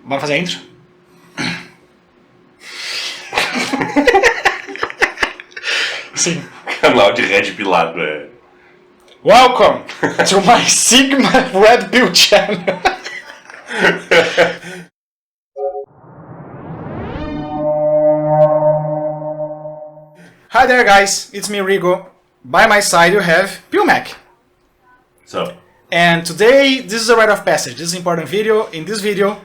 Bora fazer a intro? Sim. Canal de Red Pilado, é. Welcome to my Sigma Red Pill channel. Hi there guys, it's me Rigo. By my side you have Pilmac. So. And today this is a rite of passage. This is an important video. In this video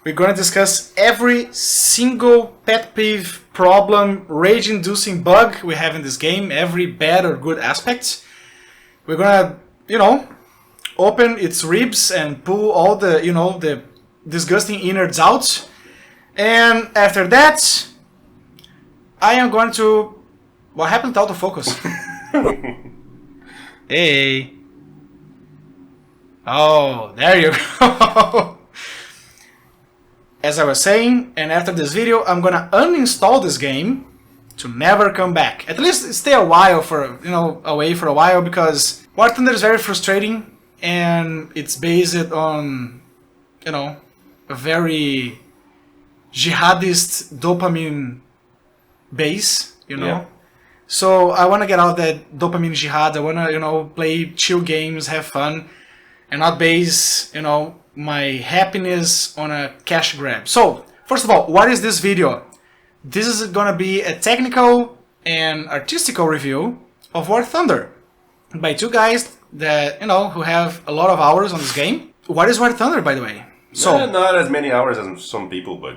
we're going to discuss every single pet peeve, problem, rage-inducing bug we have in this game, every bad or good aspect. We're going to, open its ribs and pull all the, the disgusting innards out. And after that, I am going to... What happened to autofocus? Hey. Oh, there you go. As I was saying, and after this video, I'm gonna uninstall this game to never come back. At least stay a while away for a while, because War Thunder is very frustrating and it's based on, a very jihadist dopamine base, Yeah. So I want to get out that dopamine jihad. I want to, play chill games, have fun, and not base, my happiness on a cash grab. So, first of all, what is this video? This is gonna be a technical and artistical review of War Thunder by two guys that, who have a lot of hours on this game. What is War Thunder, by the way? So, not as many hours as some people, but...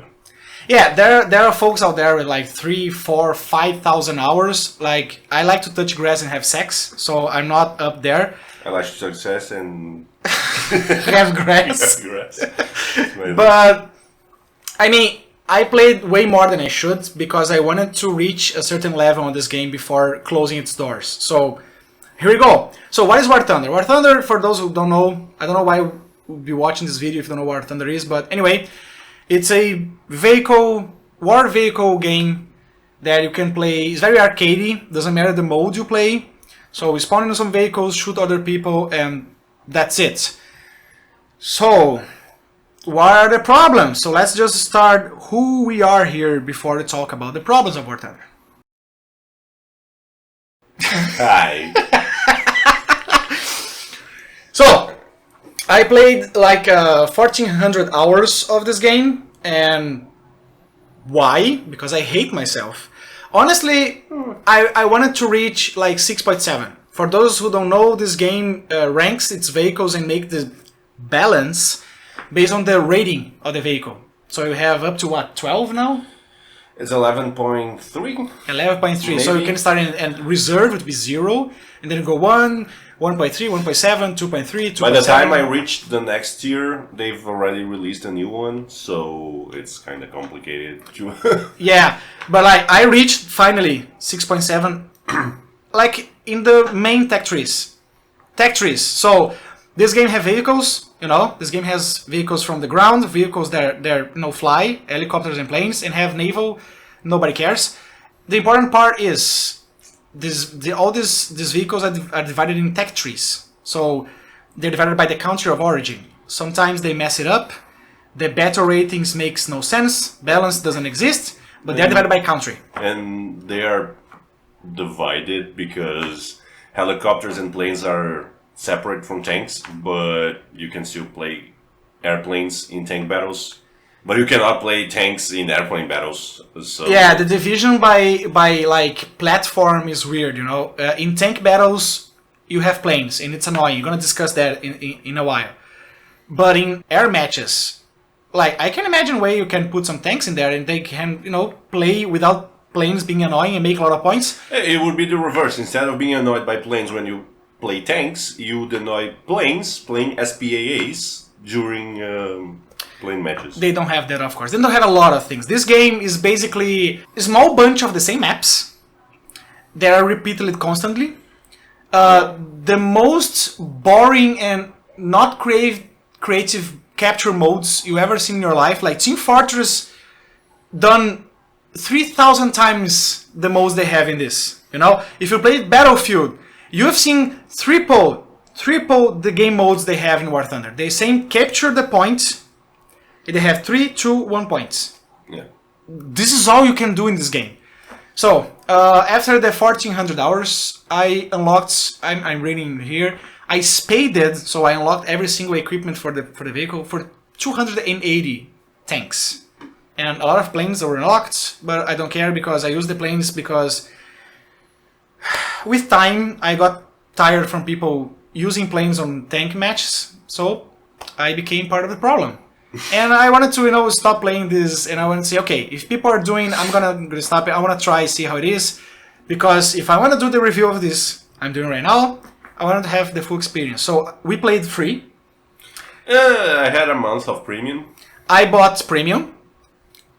Yeah, there are folks out there with like 3, 4, 5,000 hours. Like, I like to touch grass and have sex, so I'm not up there. I like success and... have grass. Have grass. But, I mean, I played way more than I should because I wanted to reach a certain level on this game before closing its doors. So, here we go. So, what is War Thunder? War Thunder, for those who don't know, I don't know why you would be watching this video if you don't know what War Thunder is, but anyway, it's a war vehicle game that you can play. It's very arcadey, doesn't matter the mode you play. So we spawn into some vehicles, shoot other people, and that's it. So, what are the problems? So let's just start who we are here before we talk about the problems of War Thunder. Hi. So, I played like 1,400 hours of this game, and why? Because I hate myself. Honestly, I wanted to reach like 6.7. For those who don't know, this game ranks its vehicles and make the balance based on the rating of the vehicle. So you have up to what, 12 now? It's 11.3. 11.3. So you can start and reserve would be 0, and then go 1, 1.3, 1.7, 2.3, 2.7. By the time I reach the next tier, they've already released a new one, so it's kind of complicated. Yeah, but like I reached finally 6.7, like in the main tech trees. So this game have vehicles. This game has vehicles from the ground, vehicles that fly, helicopters and planes, and have naval. Nobody cares. The important part is all these vehicles are divided in tech trees. So they're divided by the country of origin. Sometimes they mess it up. The battle ratings makes no sense. Balance doesn't exist, but they're divided by country. And they are divided because helicopters and planes are separate from tanks, but you can still play airplanes in tank battles. But you cannot play tanks in airplane battles. So yeah, the division by like platform is weird, in tank battles you have planes and it's annoying. You're gonna discuss that in a while. But in air matches, like I can imagine where you can put some tanks in there and they can, play without planes being annoying and make a lot of points. It would be the reverse. Instead of being annoyed by planes when you play tanks, you would annoy planes playing SPAAs during plane matches. They don't have that, of course. They don't have a lot of things. This game is basically a small bunch of the same maps that are repeated constantly. The most boring and not creative capture modes you ever seen in your life, like Team Fortress, done 3,000 times the most they have in this. If you played Battlefield, you have seen triple the game modes they have in War Thunder. They same capture the point, They have 3, 2, 1 points. Yeah. This is all you can do in this game. So, after the 1400 hours, I unlocked, I'm reading here, I spaded, so I unlocked every single equipment for the vehicle for 280 tanks. And a lot of planes were unlocked, but I don't care because I use the planes because with time I got tired from people using planes on tank matches, so I became part of the problem. And I wanted to, stop playing this, and I wanted to say, okay, if people are doing, I'm gonna stop it. I want to try, see how it is, because if I want to do the review of this, I'm doing right now, I want to have the full experience. So we played free. I had a month of premium. I bought premium.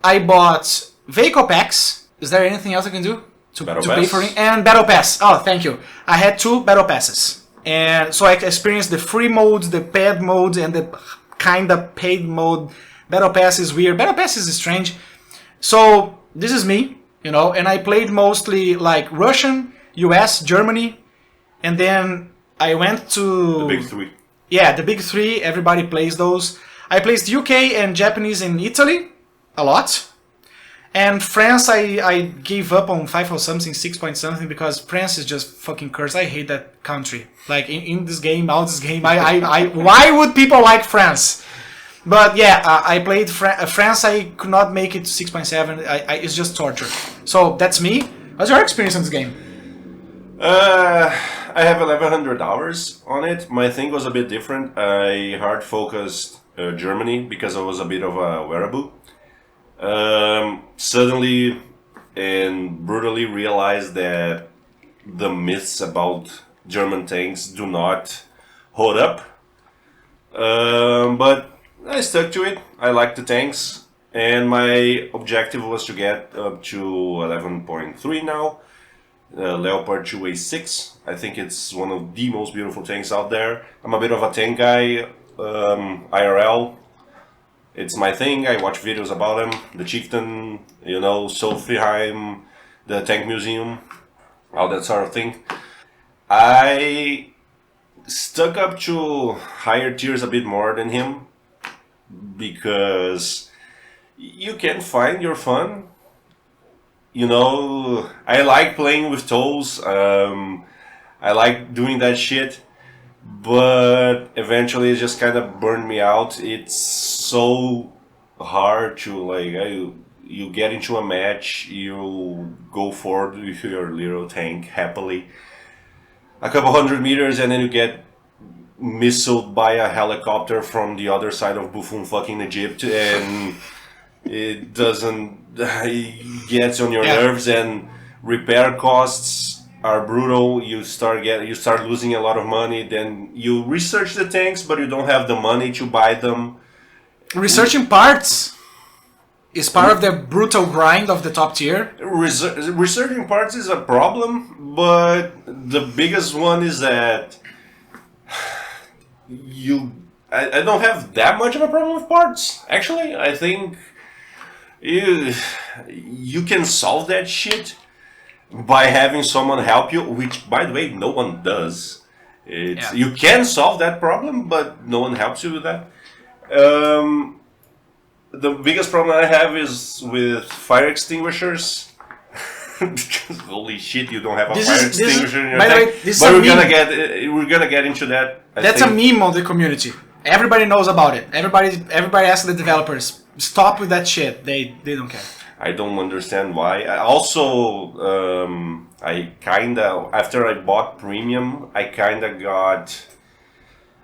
I bought vehicle packs. Is there anything else I can do to pay for it? And battle pass. Oh, thank you. I had 2 battle passes, and so I experienced the free mode, the paid mode, and the kind of paid mode. Battle pass is weird. Battle pass is strange. So this is me, and I played mostly like Russian, US, Germany, and then I went to The big 3. Yeah, the big 3. Everybody plays those. I placed UK and Japanese in Italy a lot. And France, I gave up on 5 or something, 6 point something, because France is just fucking cursed. I hate that country. Like, in this game, out this game, why would people like France? But yeah, I played France. I could not make it to 6.7. It's just torture. So that's me. What's your experience on this game? I have 1100 hours on it. My thing was a bit different. I hard focused Germany because I was a bit of a wearable. Suddenly and brutally realized that the myths about German tanks do not hold up. But I stuck to it. I like the tanks, and my objective was to get up to 11.3 now. Leopard 2A6. I think it's one of the most beautiful tanks out there. I'm a bit of a tank guy, IRL. It's my thing. I watch videos about him. The Chieftain, Solfheim, the Tank Museum, all that sort of thing. I stuck up to higher tiers a bit more than him because you can find your fun. I like playing with tolls. I like doing that shit. But eventually it just kind of burned me out. It's so hard to you get into a match, you go forward with your little tank happily a couple 100 meters, and then you get missiled by a helicopter from the other side of Buffon fucking Egypt, and it gets on your nerves, and repair costs are brutal. You start losing a lot of money. Then you research the tanks, but you don't have the money to buy them. Researching parts is part of the brutal grind of the top tier. Researching parts is a problem, but the biggest one is that I don't have that much of a problem with parts. Actually, I think you can solve that shit by having someone help you, which, by the way, no one does. You can solve that problem, but no one helps you with that. The biggest problem I have is with fire extinguishers. Because holy shit, you don't have a fire extinguisher in your tank. But we're gonna get into that. That's a meme on the community. Everybody knows about it. Everybody asks the developers, stop with that shit. They don't care. I don't understand why. After I bought premium, I kinda got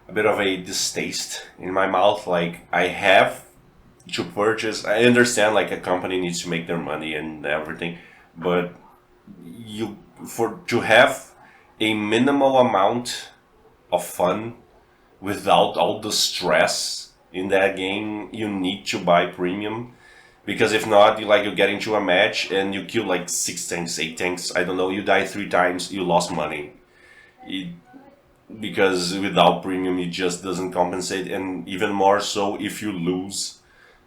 a bit of a distaste in my mouth. Like, I have to purchase. I understand, like, a company needs to make their money and everything, but to have a minimal amount of fun without all the stress in that game, you need to buy premium. Because if not, you get into a match and you kill like 6 tanks, 8 tanks, I don't know, you die 3 times, you lost money. Because without premium, it just doesn't compensate, and even more so if you lose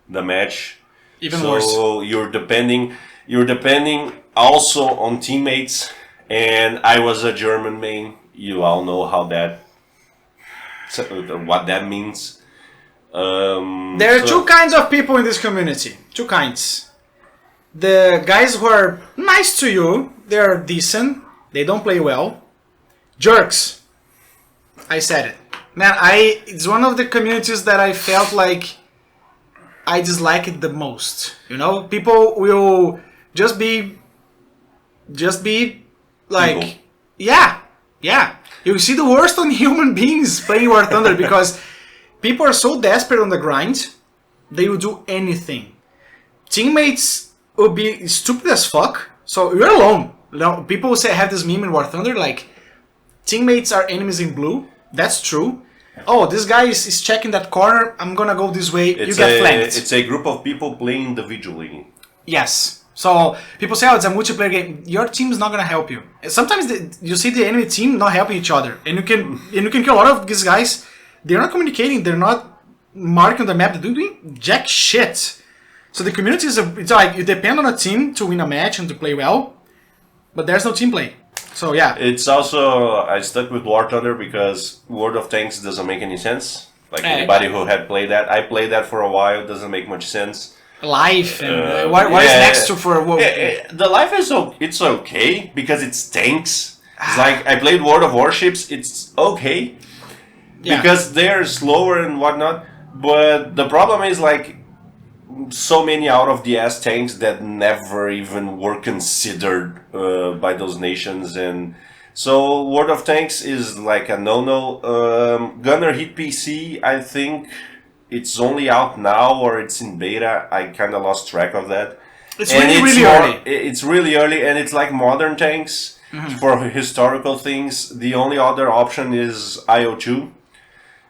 the match. Even worse. So you're depending also on teammates, and I was a German main. You all know what that means. There are two kinds of people in this community. Two kinds. The guys who are nice to you, they're decent, they don't play well. Jerks. I said it. Man, it's one of the communities that I felt like I dislike it the most. You know, people will just be like, evil. yeah. You see the worst on human beings playing War Thunder because people are so desperate on the grind, they will do anything. Teammates will be stupid as fuck, so you're alone. You know, people say have this meme in War Thunder like, teammates are enemies in blue. That's true. Oh, this guy is checking that corner, I'm gonna go this way, you get flanked. It's a group of people playing individually. Yes. So people say, oh, it's a multiplayer game. Your team's not gonna help you. Sometimes you see the enemy team not helping each other, and you can kill a lot of these guys. They're not communicating. They're not marking the map. They're doing jack shit. So the community it's like you depend on a team to win a match and to play well, but there's no team play. So yeah. It's also I stuck with War Thunder because World of Tanks doesn't make any sense. Like anybody who had played that, I played that for a while. Doesn't make much sense. Life and what is next to for the life is it's okay because it's tanks. It's like I played World of Warships. It's okay because they're slower and whatnot. But the problem is like so many out of the ass tanks that never even were considered by those nations, and so World of Tanks is like a no-no. Gunner Hit PC, I think. It's only out now or it's in beta. I kind of lost track of that. It's really early. It's really early and it's like modern tanks for historical things. The only other option is IO2,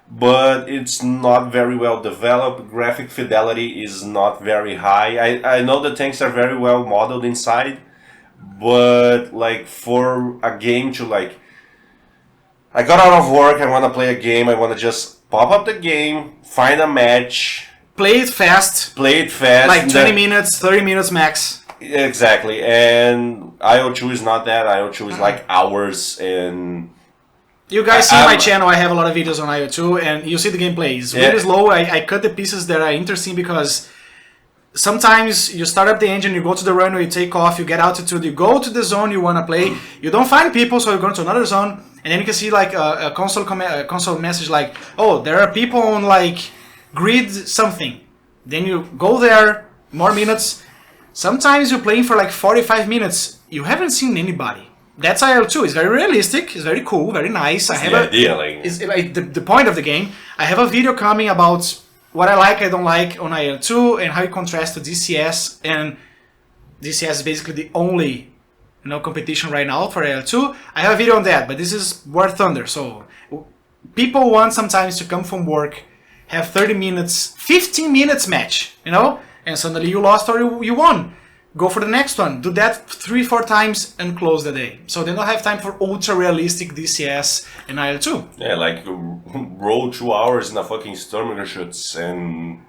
but it's not very well developed. Graphic fidelity is not very high. I know the tanks are very well modeled inside, but like for a game to like, I got out of work, I want to play a game, I want to just pop up the game, find a match. Play it fast. Like 20 minutes, 30 minutes max. Exactly. And IO2 is not that. IO2 is like hours. And you guys see my channel, I have a lot of videos on IO2 and you see the gameplay. It's really slow. I cut the pieces that are interesting because sometimes you start up the engine, you go to the runway, you take off, you get altitude, you go to the zone you want to play. You don't find people, so you go to another zone. And then you can see like a console message like, oh, there are people on like grid something. Then you go there, more minutes. Sometimes you're playing for like 45 minutes. You haven't seen anybody. That's IL2. It's very realistic. It's very cool, very nice. It's like the point of the game. I have a video coming about what I like, I don't like on IL2 and how it contrasts to DCS. And DCS is basically the only competition right now for IL2. I have a video on that, but this is War Thunder. So people want sometimes to come from work, have 30 minutes, 15 minutes match, and suddenly you lost or you won. Go for the next one. Do that 3-4 times and close the day. So they don't have time for ultra realistic DCS and IL2. Yeah, like roll 2 hours in a fucking Sturmgeschütz and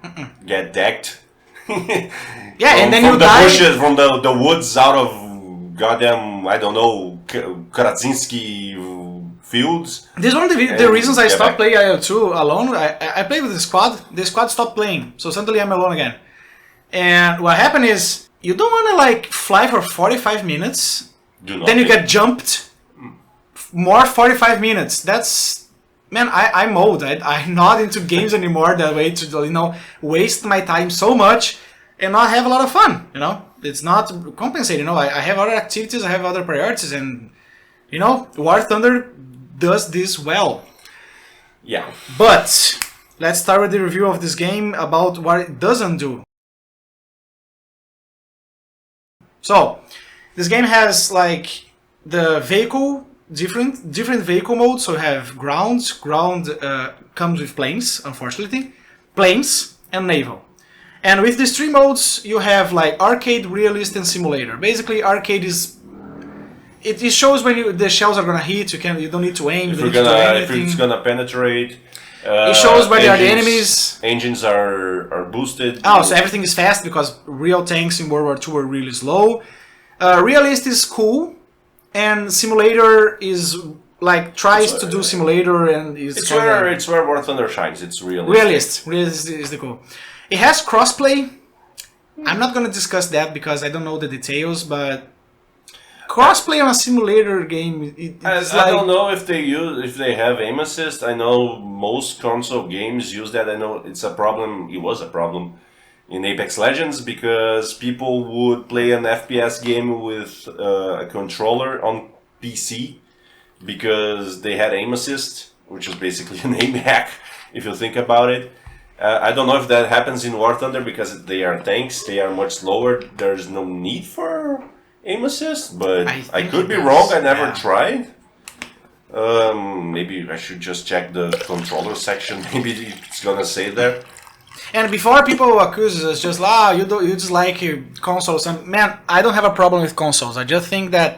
get decked. And then from the bushes, from the woods out of goddamn, I don't know, Krasinski fields. This is one of the reasons I stopped playing IL2 alone. I played with the squad stopped playing, so suddenly I'm alone again. And what happened is, you don't want to like fly for 45 minutes, then you get jumped, more 45 minutes. That's, man, I'm old. I'm not into games anymore that way to, waste my time so much and not have a lot of fun, It's not compensating, I have other activities, I have other priorities, and, War Thunder does this well. Yeah. But, let's start with the review of this game about what it doesn't do. So, this game has, like, the vehicle, different vehicle modes, so you have ground comes with planes, unfortunately, planes, and naval. And with these three modes, you have like arcade, realist, and simulator. Basically, arcade is it shows when the shells are gonna hit. You don't need to aim. If it's gonna penetrate. It shows where there are the enemies. Engines are boosted. Oh, so everything is fast because real tanks in World War II were really slow. Realist is cool, and simulator is like tries to do simulator and it's where War Thunder shines. It's realist is the goal. It has crossplay. I'm not gonna discuss that because I don't know the details, but crossplay on a simulator game. I don't know if they have aim assist. I know most console games use that. I know it's a problem. It was a problem in Apex Legends because people would play an FPS game with a controller on PC because they had aim assist, which is basically an aim hack if you think about it. I don't know if that happens in War Thunder because they are tanks. They are much slower. There's no need for aim assist, but I could be wrong. I never tried. Maybe I should just check the controller section. Maybe it's gonna say there. And before people accuse us, just you just like consoles. And man, I don't have a problem with consoles. I just think that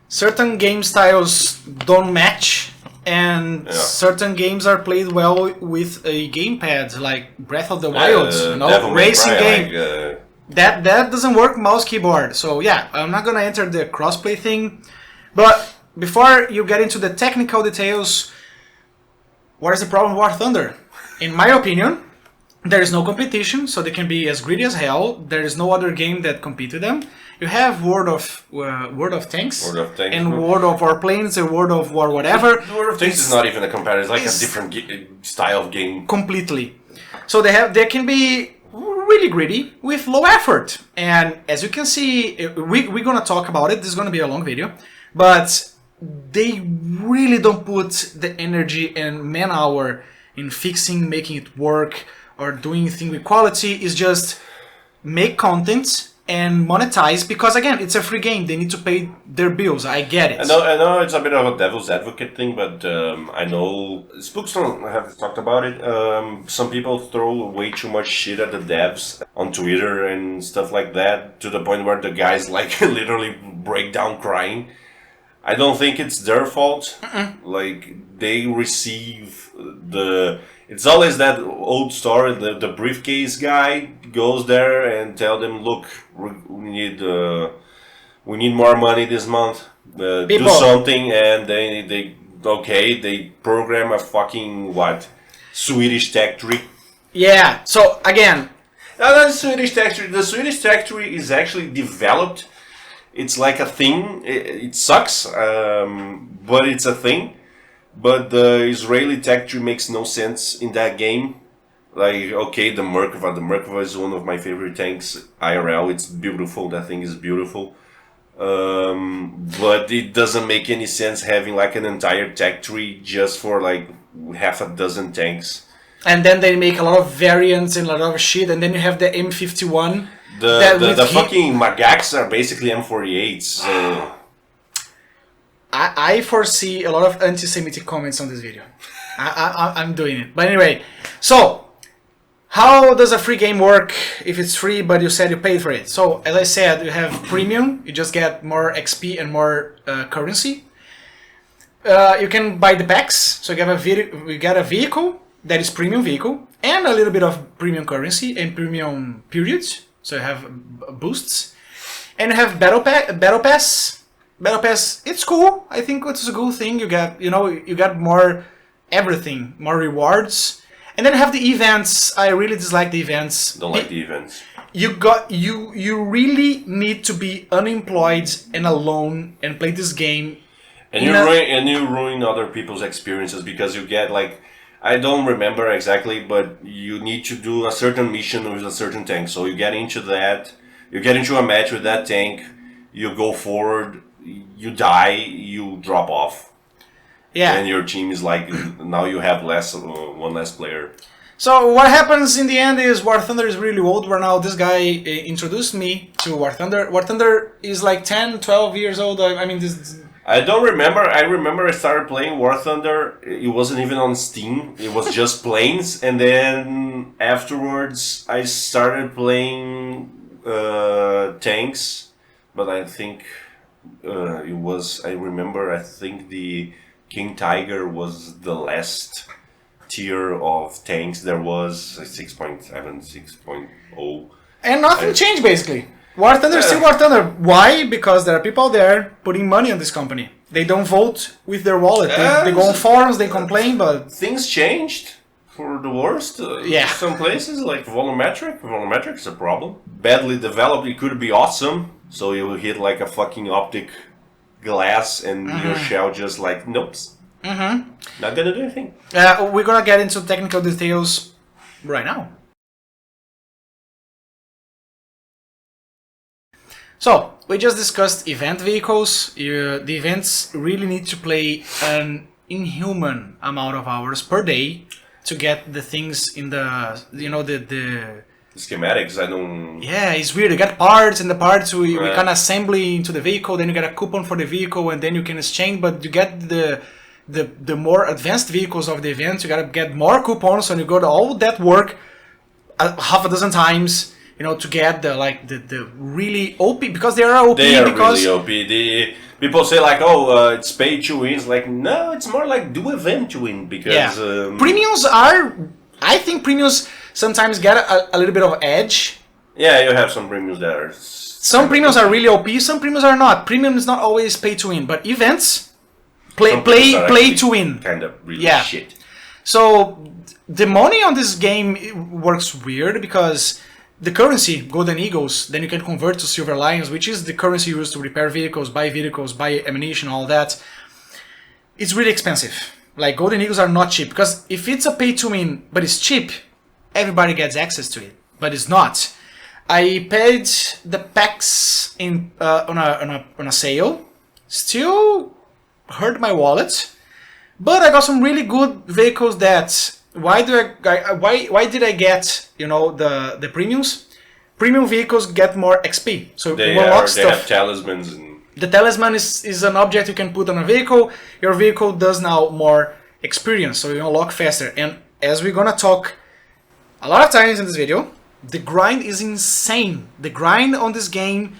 certain game styles don't match, and certain games are played well with a gamepad, like Breath of the Wild, racing game. That doesn't work mouse keyboard. So yeah, I'm not gonna enter the crossplay thing. But before you get into the technical details, what is the problem with War Thunder? In my opinion, there is no competition, so they can be as greedy as hell. There is no other game that compete with them. You have World of Tanks, and World of Warplanes, and World of War whatever. World of Tanks is not even a comparison. It's like a different style of game. Completely. So they can be really greedy with low effort. And as you can see, we're gonna talk about it. This is gonna be a long video, but they really don't put the energy and man-hour in fixing, making it work, or doing things with quality. Is just make content and monetize, because again, it's a free game. They need to pay their bills. I get it. I know it's a bit of a devil's advocate thing, but I know Spooks don't have talked about it. Some people throw way too much shit at the devs on Twitter and stuff like that, to the point where the guys like literally break down crying. I don't think it's their fault. Like, they receive it's always that old story. The briefcase guy goes there and tell them, look, we need more money this month. Do something, and they program a fucking Swedish tech tree. Yeah. So again, the Swedish tech tree. The Swedish tech tree is actually developed. It's like a thing. It sucks, but it's a thing. But the Israeli tech tree makes no sense in that game. Like, okay, the Merkava is one of my favorite tanks IRL. It's beautiful. That thing is beautiful. But it doesn't make any sense having like an entire tech tree just for like half a dozen tanks. And then they make a lot of variants and a lot of shit, and then you have the M51. The fucking Magaks are basically M48s. So. I foresee a lot of anti-Semitic comments on this video. I'm doing it. But anyway, so how does a free game work if it's free but you said you paid for it? So as I said, you have premium. You just get more XP and more currency. You can buy the packs. So you get a vehicle that is premium vehicle and a little bit of premium currency and premium periods. So you have boosts. And you have battle pass. Battle Pass, it's cool. I think it's a good thing. You got more everything, more rewards, and then you have the events. I really dislike the events. Don't like the events. You really need to be unemployed and alone and play this game. And you ruin other people's experiences because you get like, I don't remember exactly, but you need to do a certain mission with a certain tank. So you get into that, you get into a match with that tank, you go forward. You die, you drop off. Yeah. And your team is like, now you have one less player. So what happens in the end is War Thunder is really old. Where now this guy introduced me to War Thunder. War Thunder is like 10, 12 years old. I mean, this... I don't remember. I remember I started playing War Thunder. It wasn't even on Steam. It was just planes. And then afterwards, I started playing tanks. But I think... I think the King Tiger was the last tier of tanks. There was 6.7, 6.0. And nothing changed basically. War Thunder is still War Thunder. Why? Because there are people there putting money on this company. They don't vote with their wallet. They go on forums, they complain, but... Things changed for the worst. Yeah. Some places, like volumetric. Volumetric is a problem. Badly developed, it could be awesome. So you hit like a fucking optic glass and your shell just like, nope. Not gonna do anything. We're gonna get into technical details right now. So, we just discussed event vehicles. The events really need to play an inhuman amount of hours per day to get the things in the, you know, the schematics, I don't... Yeah, it's weird. You get parts, and the parts we can assemble into the vehicle, then you get a coupon for the vehicle, and then you can exchange, but you get the more advanced vehicles of the event, you gotta get more coupons, and you go to all that work half a dozen times. You know, to get the really OP, because they are OP. They are really OP. People say like, oh, it's pay to win. It's like, no, it's more like do event to win, because premiums are. I think premiums sometimes get a little bit of edge. Yeah, you have some premiums that are. Some premiums are really OP. Some premiums are not. Premium is not always pay to win, but events play to win. Kind of really shit. So the money on this game works weird because. The currency, Golden Eagles, then you can convert to Silver Lions, which is the currency used to repair vehicles, buy ammunition, all that. It's really expensive. Like, Golden Eagles are not cheap, because if it's a pay-to-win, but it's cheap, everybody gets access to it. But it's not. I paid the packs on a sale, still hurt my wallet, but I got some really good vehicles that... Why did I get, you know, the premiums? Premium vehicles get more XP. So they have talismans. And... The talisman is an object you can put on a vehicle. Your vehicle does now more experience, so you unlock faster. And as we're gonna talk a lot of times in this video, the grind is insane. The grind on this game,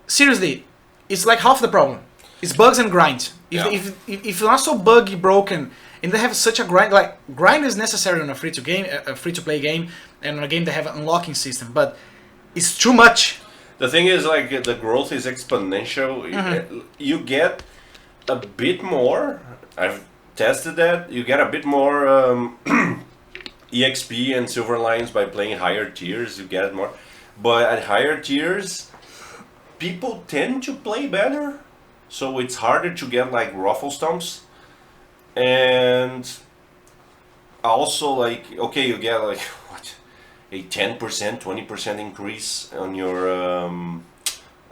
seriously, it's like half the problem. It's bugs and grind. If it's not so buggy, broken, and they have such a grind, like grind is necessary on a free-to-play game, and on a game that have an unlocking system, but it's too much. The thing is, like, the growth is exponential. You get a bit more. I've tested that. You get a bit more EXP and silver lines by playing higher tiers. You get it more, but at higher tiers, people tend to play better, so it's harder to get like ruffle stomps. And also, like, okay, you get like what, a 10%, 20% increase on your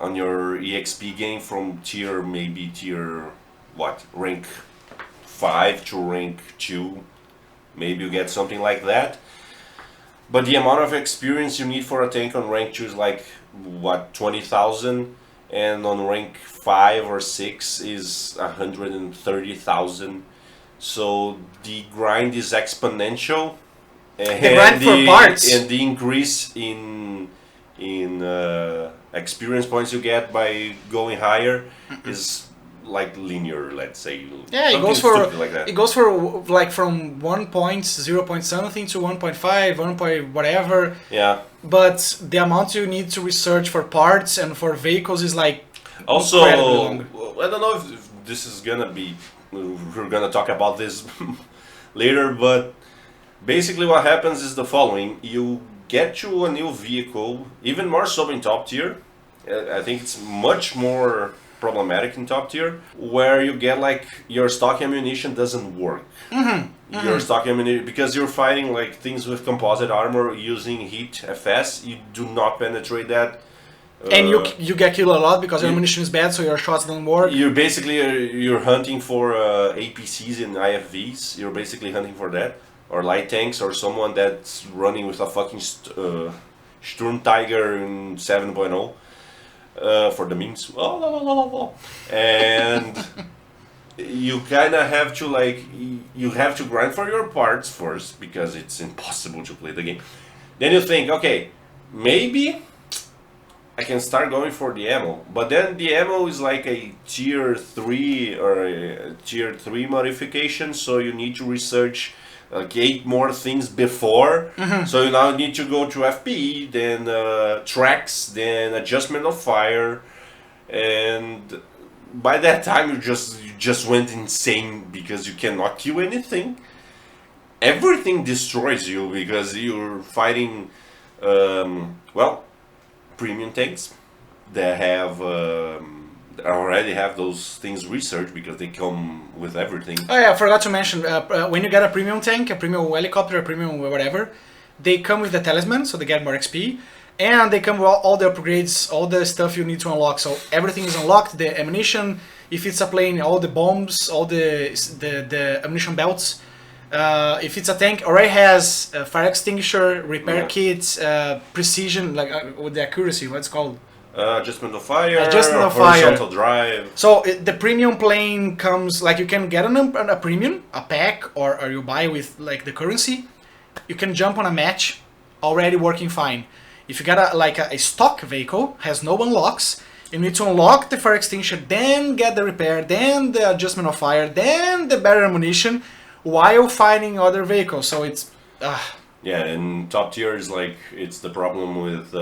EXP gain from tier rank 5 to rank 2. Maybe you get something like that. But the amount of experience you need for a tank on rank 2 is like what, 20,000, and on rank 5 or 6 is 130,000. So the grind is exponential, and the grind for parts, and the increase in experience points you get by going higher is like linear, let's say. Yeah, it goes for like that. It goes for like from 1.0 point something to 1.5, 1 point whatever. Yeah. But the amount you need to research for parts and for vehicles is like also incredibly long. I don't know if this is gonna be. We're gonna talk about this later, but basically what happens is the following: you get to a new vehicle, even more so in top tier. I think it's much more problematic in top tier, where you get like your stock ammunition doesn't work. Your stock ammunition, because you're fighting like things with composite armor using heat FS, you do not penetrate that. And you get killed a lot because your ammunition is bad, so your shots don't work. You're basically you're hunting for APCs and IFVs. You're basically hunting for that, or light tanks, or someone that's running with a fucking Sturm Tiger in 7.0 for the memes. And you kind of have to you have to grind for your parts first, because it's impossible to play the game. Then you think, okay, maybe I can start going for the ammo, but then the ammo is like a tier 3 or a tier 3 modification, so you need to research like 8 more things before. So you now need to go to FP, then tracks, then adjustment of fire, and by that time you just went insane because you cannot kill anything. Everything destroys you because you're fighting, well, premium tanks that have already have those things researched because they come with everything. Oh yeah, I forgot to mention, when you get a premium tank, a premium helicopter, a premium whatever, they come with the talisman, so they get more XP, and they come with all the upgrades, all the stuff you need to unlock. So everything is unlocked, the ammunition, if it's a plane, all the bombs, all the ammunition belts. If it's a tank, already has a fire extinguisher, repair kits, precision, like with the accuracy, what's it called? Adjustment of fire, horizontal drive. So the premium plane comes, like you can get a premium, a pack, or you buy with like the currency. You can jump on a match, already working fine. If you get a stock vehicle, has no unlocks, you need to unlock the fire extinguisher, then get the repair, then the adjustment of fire, then the better ammunition, while fighting other vehicles. So it's... Yeah, and top tier is like, it's the problem with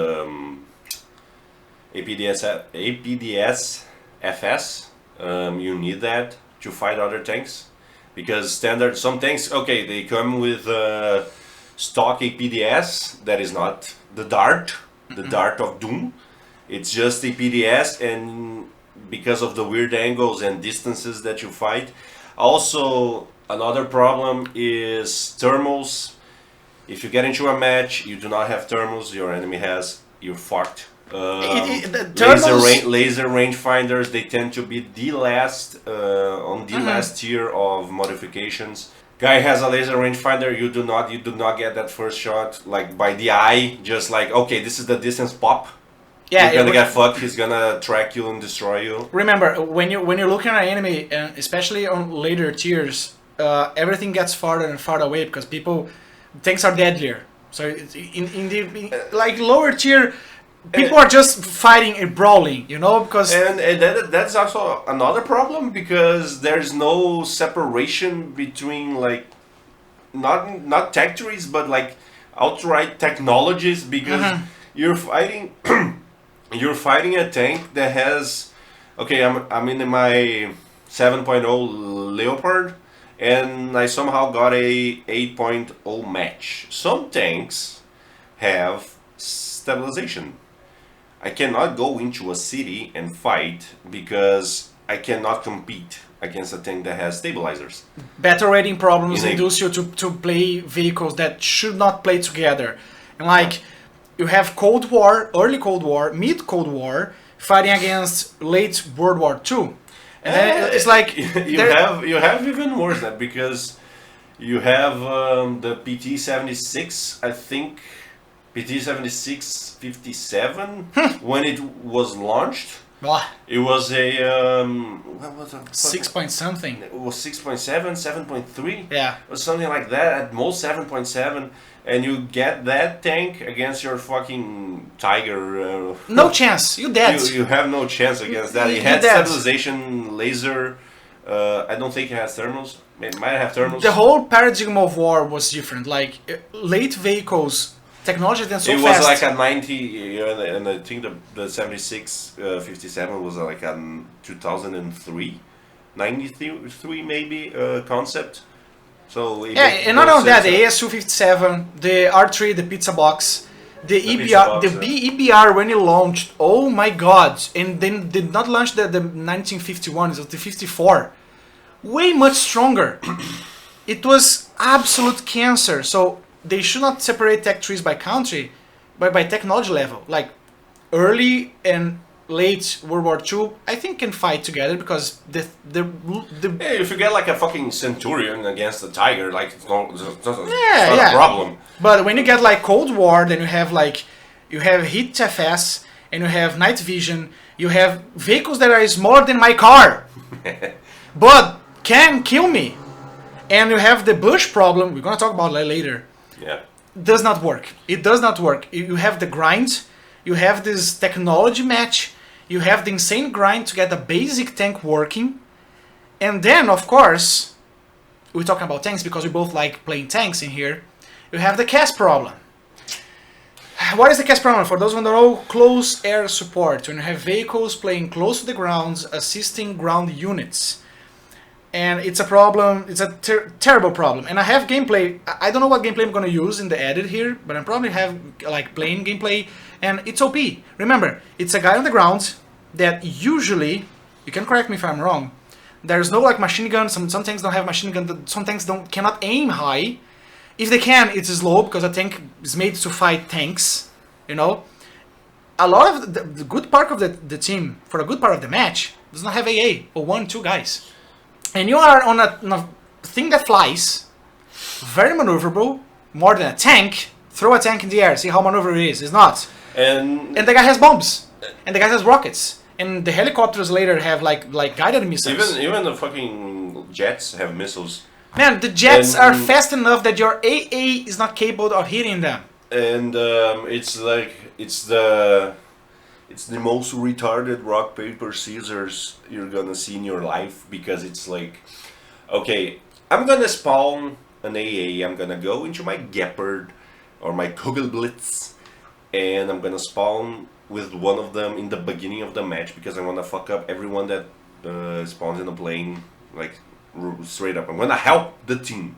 APDS FS. You need that to fight other tanks. Because standard, some tanks, okay, they come with stock APDS, that is not the Dart, the Dart of Doom. It's just APDS, and because of the weird angles and distances that you fight. Also, another problem is thermals. If you get into a match, you do not have thermals, your enemy has, you're fucked. Laser rangefinders, they tend to be the last on the last tier of modifications. Guy has a laser rangefinder, you do not get that first shot like by the eye, just like, okay, this is the distance, pop. Yeah, you're gonna get fucked. He's gonna track you and destroy you. Remember, when you're looking at an enemy, and especially on later tiers, everything gets farther and farther away because tanks are deadlier. So in the like lower tier, people are just fighting and brawling, you know, because and that's also another problem because there's no separation between like not tech trees but like outright technologies because you're fighting you're fighting a tank that has, okay, I'm in my 7.0 Leopard and I somehow got a 8.0 match. Some tanks have stabilization. I cannot go into a city and fight because I cannot compete against a tank that has stabilizers. Battle rating problems induce you to play vehicles that should not play together. And like, you have Cold War, early Cold War, mid Cold War, fighting against late World War II. And then it's like... you have even worse than that because you have the PT-76, I think, PT-76-57, when it was launched. It was a what was it? 6 point something. It was 6.7, 7.3. Yeah, or something like that. At most 7.7, and you get that tank against your fucking Tiger. No chance. You dead. You have no chance against that. It had stabilization, laser. I don't think it has thermals. It might have thermals. The whole paradigm of war was different. Like late vehicles. Technology then so fast. It was like a 90, and I think the 76-57 was like a 2003, 93 maybe concept. So and not only that, the ASU-57, the R3, the pizza box, the EBR, the EBR when it launched. Oh my God! And then did not launch the 1951, it was the 54, way much stronger. It was absolute cancer. So. They should not separate tech trees by country, but by technology level. Like early and late World War II, I think can fight together because if you get like a fucking Centurion against a Tiger, like it's not a problem. But when you get like Cold War, then you have Heat FS and you have Night Vision. You have vehicles that are smaller than my car, but can kill me. And you have the bush problem. We're gonna talk about that later. Yeah. Does not work. It does not work. You have the grind, you have this technology match, you have the insane grind to get a basic tank working, and then of course, we're talking about tanks because we both like playing tanks in here, you have the cast problem. what is the cast problem? For those who don't know, close air support. When you have vehicles playing close to the ground, assisting ground units. And it's a problem, it's a terrible problem. And I have gameplay, I don't know what gameplay I'm gonna use in the edit here, but I probably have like plain gameplay, and it's OP. Remember, it's a guy on the ground that usually, you can correct me if I'm wrong, there's no like machine gun, some tanks don't have machine gun, some tanks cannot aim high. If they can, it's slow, because a tank is made to fight tanks, you know. A lot of the good part of the team, for a good part of the match, does not have AA, or 1-2 guys. And you are on a thing that flies, very maneuverable, more than a tank. Throw a tank in the air, see how maneuverable it is. It's not. And the guy has bombs, and the guy has rockets, and the helicopters later have like guided missiles. Even the fucking jets have missiles. Man, the jets are fast enough that your AA is not capable of hitting them. And it's the most retarded rock paper scissors you're gonna see in your life, because it's like, okay, I'm gonna spawn an AA, I'm gonna go into my Gepard or my Kugelblitz, and I'm gonna spawn with one of them in the beginning of the match, because I wanna fuck up everyone that spawns in a plane, like straight up. I'm gonna help the team.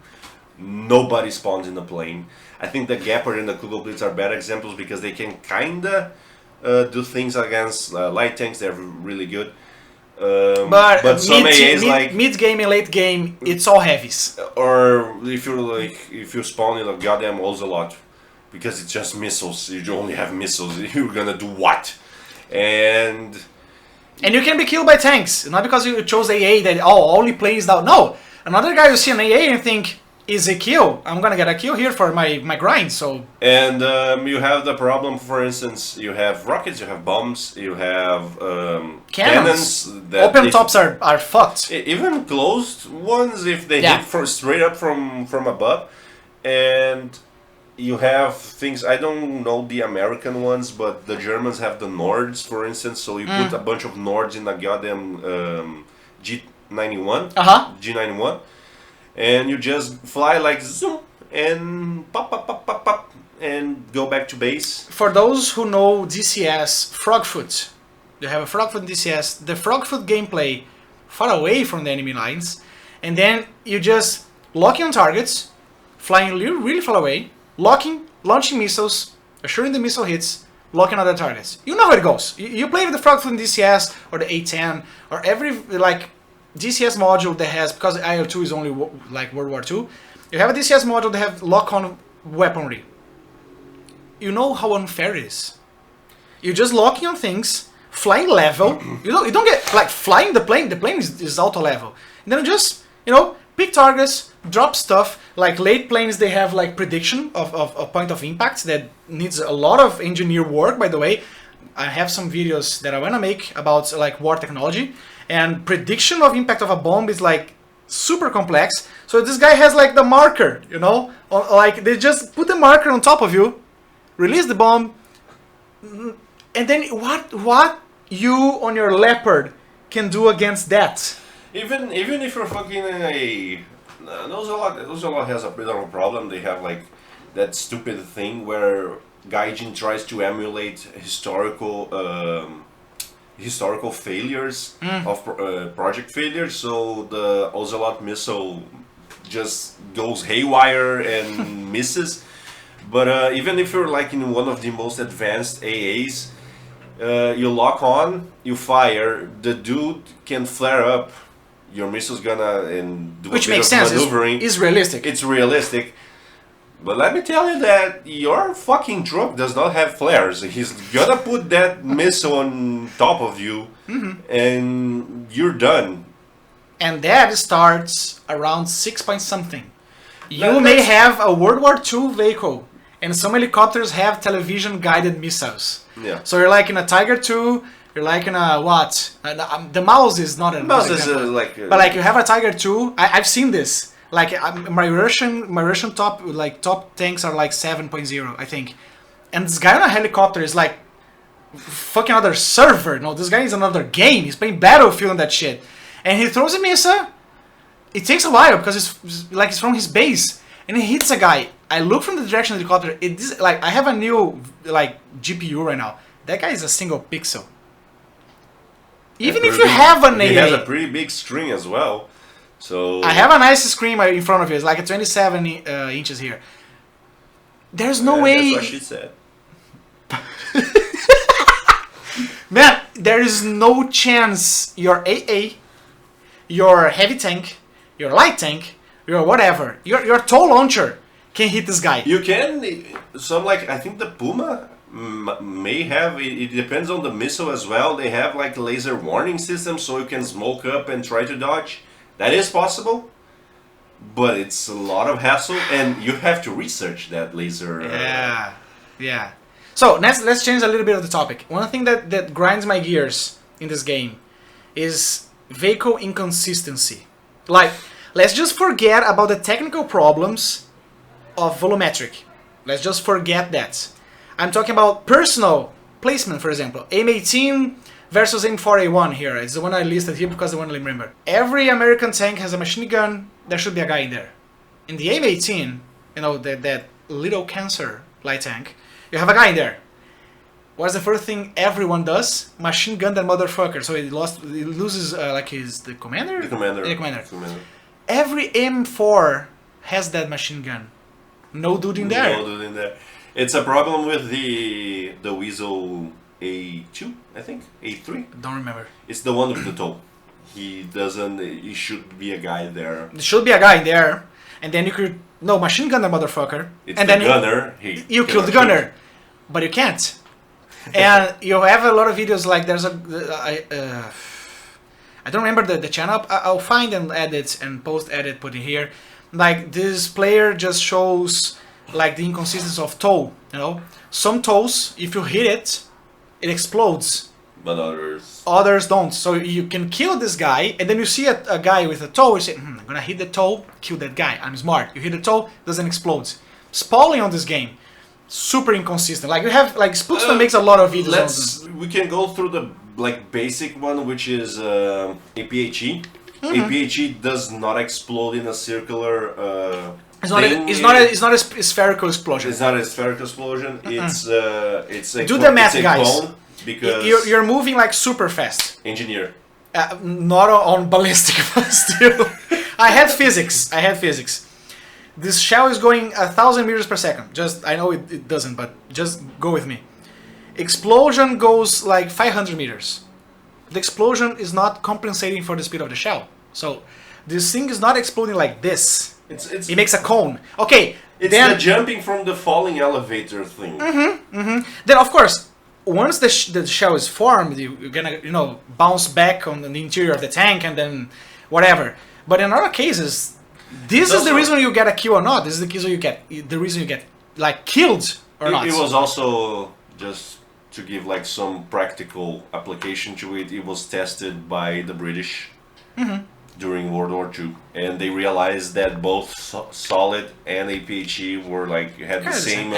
Nobody spawns in the plane. I think the Gepard and the Kugelblitz are bad examples, because they can kinda do things against light tanks. They're really good. But some AAs like mid game and late game, it's all heavies. Or if you spawn in a goddamn Ocelot, because it's just missiles. You only have missiles. You're gonna do what? And you can be killed by tanks. Not because you chose AA that only plays down. No, another guy will see an AA and think, is a kill. I'm gonna get a kill here for my grind. So and you have the problem. For instance, you have rockets, you have bombs, you have cannons. That open tops are fucked. Even closed ones, if they hit straight up from above. And you have things. I don't know the American ones, but the Germans have the Nords, for instance. So you put a bunch of Nords in a goddamn G91. G91. And you just fly like zoom and pop, pop, pop, pop, pop, and go back to base. For those who know DCS, Frogfoot, you have a Frogfoot DCS, the Frogfoot gameplay far away from the enemy lines, and then you just locking on targets, flying really far away, locking, launching missiles, assuring the missile hits, locking other targets. You know how it goes. You play with the Frogfoot DCS or the A10 or every like DCS module that has, because IL-2 is only like World War II, you have a DCS module that have lock-on weaponry. You know how unfair it is. You're just locking on things, flying level. You don't get like flying the plane. The plane is auto level. And then you just pick targets, drop stuff. Like late planes, they have like prediction of point of impact that needs a lot of engineer work. By the way, I have some videos that I wanna make about like war technology. And prediction of impact of a bomb is like super complex. So this guy has like the marker, like they just put the marker on top of you, release the bomb, and then what you on your Leopard can do against that? Even if you're fucking Ocelot has a bit of a problem. They have like that stupid thing where Gaijin tries to emulate historical failures of project failures, so the Ocelot missile just goes haywire and misses. But even if you're like in one of the most advanced AAs, you lock on, you fire, the dude can flare up, your missile's gonna do which a bit makes of sense. maneuvering. It's realistic. It's realistic. But let me tell you that your fucking truck does not have flares. He's gonna put that missile on top of you, and you're done. And that starts around 6 point something. You may have a World War II vehicle, and some helicopters have television guided missiles. Yeah. So you're like in a Tiger II, you're like in a what? The mouse is not a mouse is but like you have a Tiger II. I've seen this. Like my Russian top tanks are like 7.0, I think, and this guy on a helicopter is like fucking other server. No, this guy is another game. He's playing Battlefield and that shit, and he throws a missile. It takes a while because it's from his base, and he hits a guy. I look from the direction of the helicopter. It is like I have a new like GPU right now. That guy is a single pixel. Even if you have an AA, he has a pretty big screen as well. So I have a nice screen in front of you. It's like a 27 inches here. There's no way. That's what she said. Man, there is no chance your AA, your heavy tank, your light tank, your whatever, your tow launcher can hit this guy. You can. Some like I think the Puma may have. It depends on the missile as well. They have like laser warning system, so you can smoke up and try to dodge. That is possible, but it's a lot of hassle, and you have to research that laser. Yeah. So let's change a little bit of the topic. One thing that grinds my gears in this game is vehicle inconsistency. Like, let's just forget about the technical problems of volumetric. Let's just forget that. I'm talking about personal placement, for example. AIM-18 versus AIM-4A1 here. It's the one I listed here because I want to remember. Every American tank has a machine gun. There should be a guy in there. In the AIM-18, you know, that little cancer light tank, you have a guy in there. What's the first thing everyone does? Machine gun that motherfucker. So he loses like the commander? The commander. The commander. Every M4 has that machine gun. No dude in there. No dude in there. It's a problem with the Weasel A2, I think? A3? Don't remember. It's the one with the tow. He should be a guy there. There should be a guy in there. And then you could, no, machine gun that motherfucker. It's and the then gunner. You kill the gunner. But you can't. And you have a lot of videos like there's I don't remember the channel. I'll find and edit and post edit, put it here. Like this player just shows like the inconsistency of tow, you know. Some tows, if you hit it, it explodes. But others don't. So you can kill this guy, and then you see a guy with a tow, you say, I'm gonna hit the tow, kill that guy, I'm smart. You hit the tow, doesn't explode. Spawning on this game, super inconsistent. Like you have, like Spooksman makes a lot of videos. We can go through the like basic one, which is APHE. APHE does not explode in a circular it's not a spherical explosion. It's not a spherical explosion. It's a do the math, guys. Clone because you're moving like super fast. Engineer. Not on ballistic, but still. I had physics. This shell is going 1,000 meters per second. Just I know it doesn't, but just go with me. Explosion goes like 500 meters. The explosion is not compensating for the speed of the shell. So this thing is not exploding like this. It makes a cone. Okay. It's then the jumping from the falling elevator thing. Then of course, once the shell is formed, you're gonna bounce back on the interior of the tank and then whatever. But in other cases, this is the reason you get a kill or not. This is the reason you get like killed or not. It was also just to give like some practical application to it. It was tested by the British during World War II, and they realized that both solid and APHE were like had the same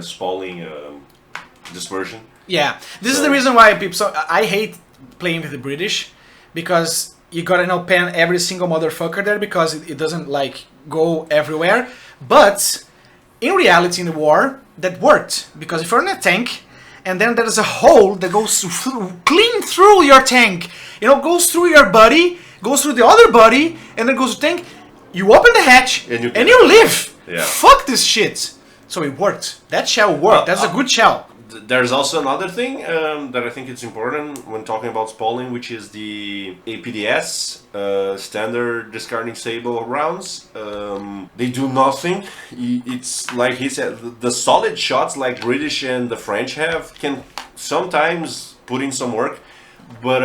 spalling dispersion. Yeah, this is the reason why people. So I hate playing with the British because you gotta pan every single motherfucker there because it doesn't like go everywhere. But in reality, in the war, that worked because if you're in a tank and then there's a hole that goes clean through your tank, goes through your body, goes through the other body, and then goes to tank. You open the hatch and you live. Yeah. Fuck this shit. So it worked. That shell worked. That's a good shell. There's also another thing that I think it's important when talking about spalling, which is the APDS, standard discarding stable rounds. They do nothing. It's like he said, the solid shots like British and the French have can sometimes put in some work, but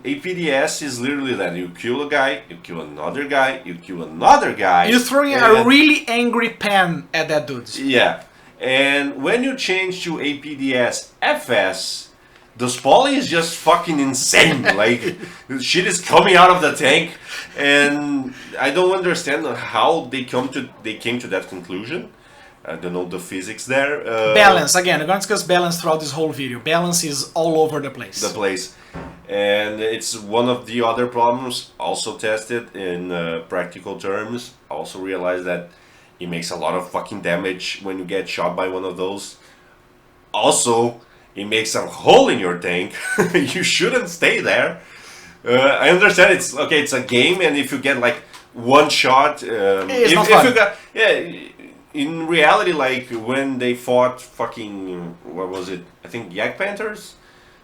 APDS is literally that. You kill a guy, you kill another guy, you kill another guy. You're throwing a really angry pen at that dude. Yeah. And when you change to APDS FS, the spalling is just fucking insane. Like, shit is coming out of the tank, and I don't understand how they came to that conclusion. I don't know the physics there. Balance, again, we're going to discuss balance throughout this whole video. Balance is all over the place. And it's one of the other problems, also tested in practical terms. Also realized that it makes a lot of fucking damage when you get shot by one of those. Also, it makes a hole in your tank. You shouldn't stay there. I understand it's okay. It's a game, and if you get like one shot, it's not fun. If you got, in reality, like when they fought fucking what was it? I think Yak Panthers.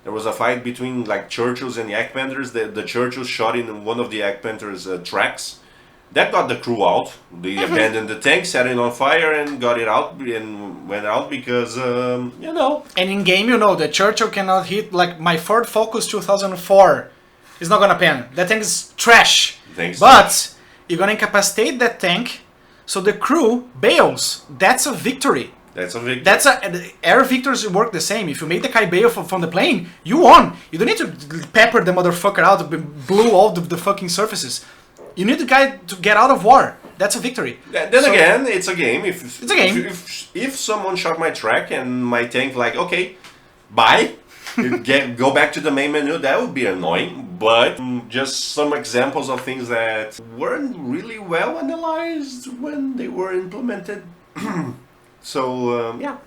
There was a fight between like Churchills and Yak Panthers. The Churchills shot in one of the Yak Panthers' tracks. That got the crew out. They abandoned the tank, set it on fire, and got it out and went out because you know. And in game, you know, the Churchill cannot hit like my Ford Focus 2004. Is not gonna pan. That tank is trash. Thanks. But you're gonna incapacitate that tank, so the crew bails. That's a victory. That's a victory. That's air victories work the same. If you make the guy bail from the plane, you won. You don't need to pepper the motherfucker out, blow all the fucking surfaces. You need the guy to get out of war. That's a victory. Then again, it's a game. It's a game. If someone shot my track and my tank like, okay, bye, go back to the main menu, that would be annoying. But just some examples of things that weren't really well analyzed when they were implemented. So, yeah.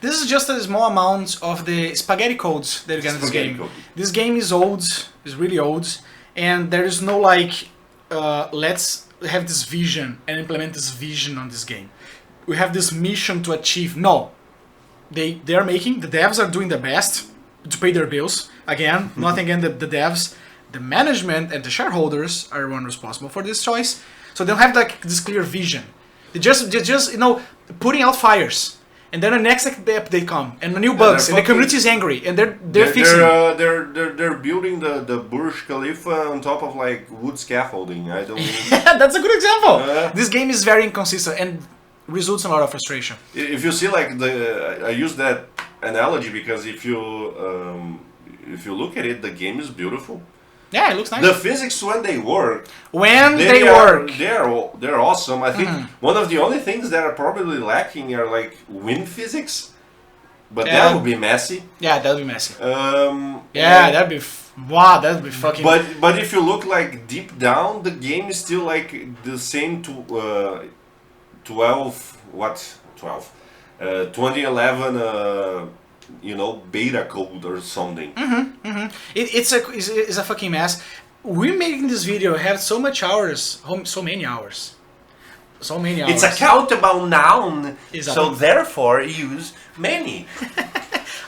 This is just a small amount of the spaghetti codes that you get in this game. Code. This game is old, is really old, and there is no like, let's have this vision and implement this vision on this game. We have this mission to achieve. No, they are making, the devs are doing their best to pay their bills. Again, nothing against the devs. The management and the shareholders are one responsible for this choice. So they don't have like this clear vision. They're just you know, putting out fires, and then the next update come and the new bugs, and the community is angry, and they're fixing. They're building the Burj Khalifa on top of like wood scaffolding. I don't. That's a good example. This game is very inconsistent and results in a lot of frustration. If you see like I use that analogy because if you look at it, the game is beautiful. Yeah, it looks nice. The physics when they work. They're awesome. I think one of the only things that are probably lacking are like wind physics, but that would be messy. Yeah, that would be messy. That'd be that'd be fucking. But if you look like deep down, the game is still like the same 2011. You know, beta code or something. It's a fucking mess. We're making this video have so much hours, so many hours. It's a countable noun, Exactly. so therefore use many.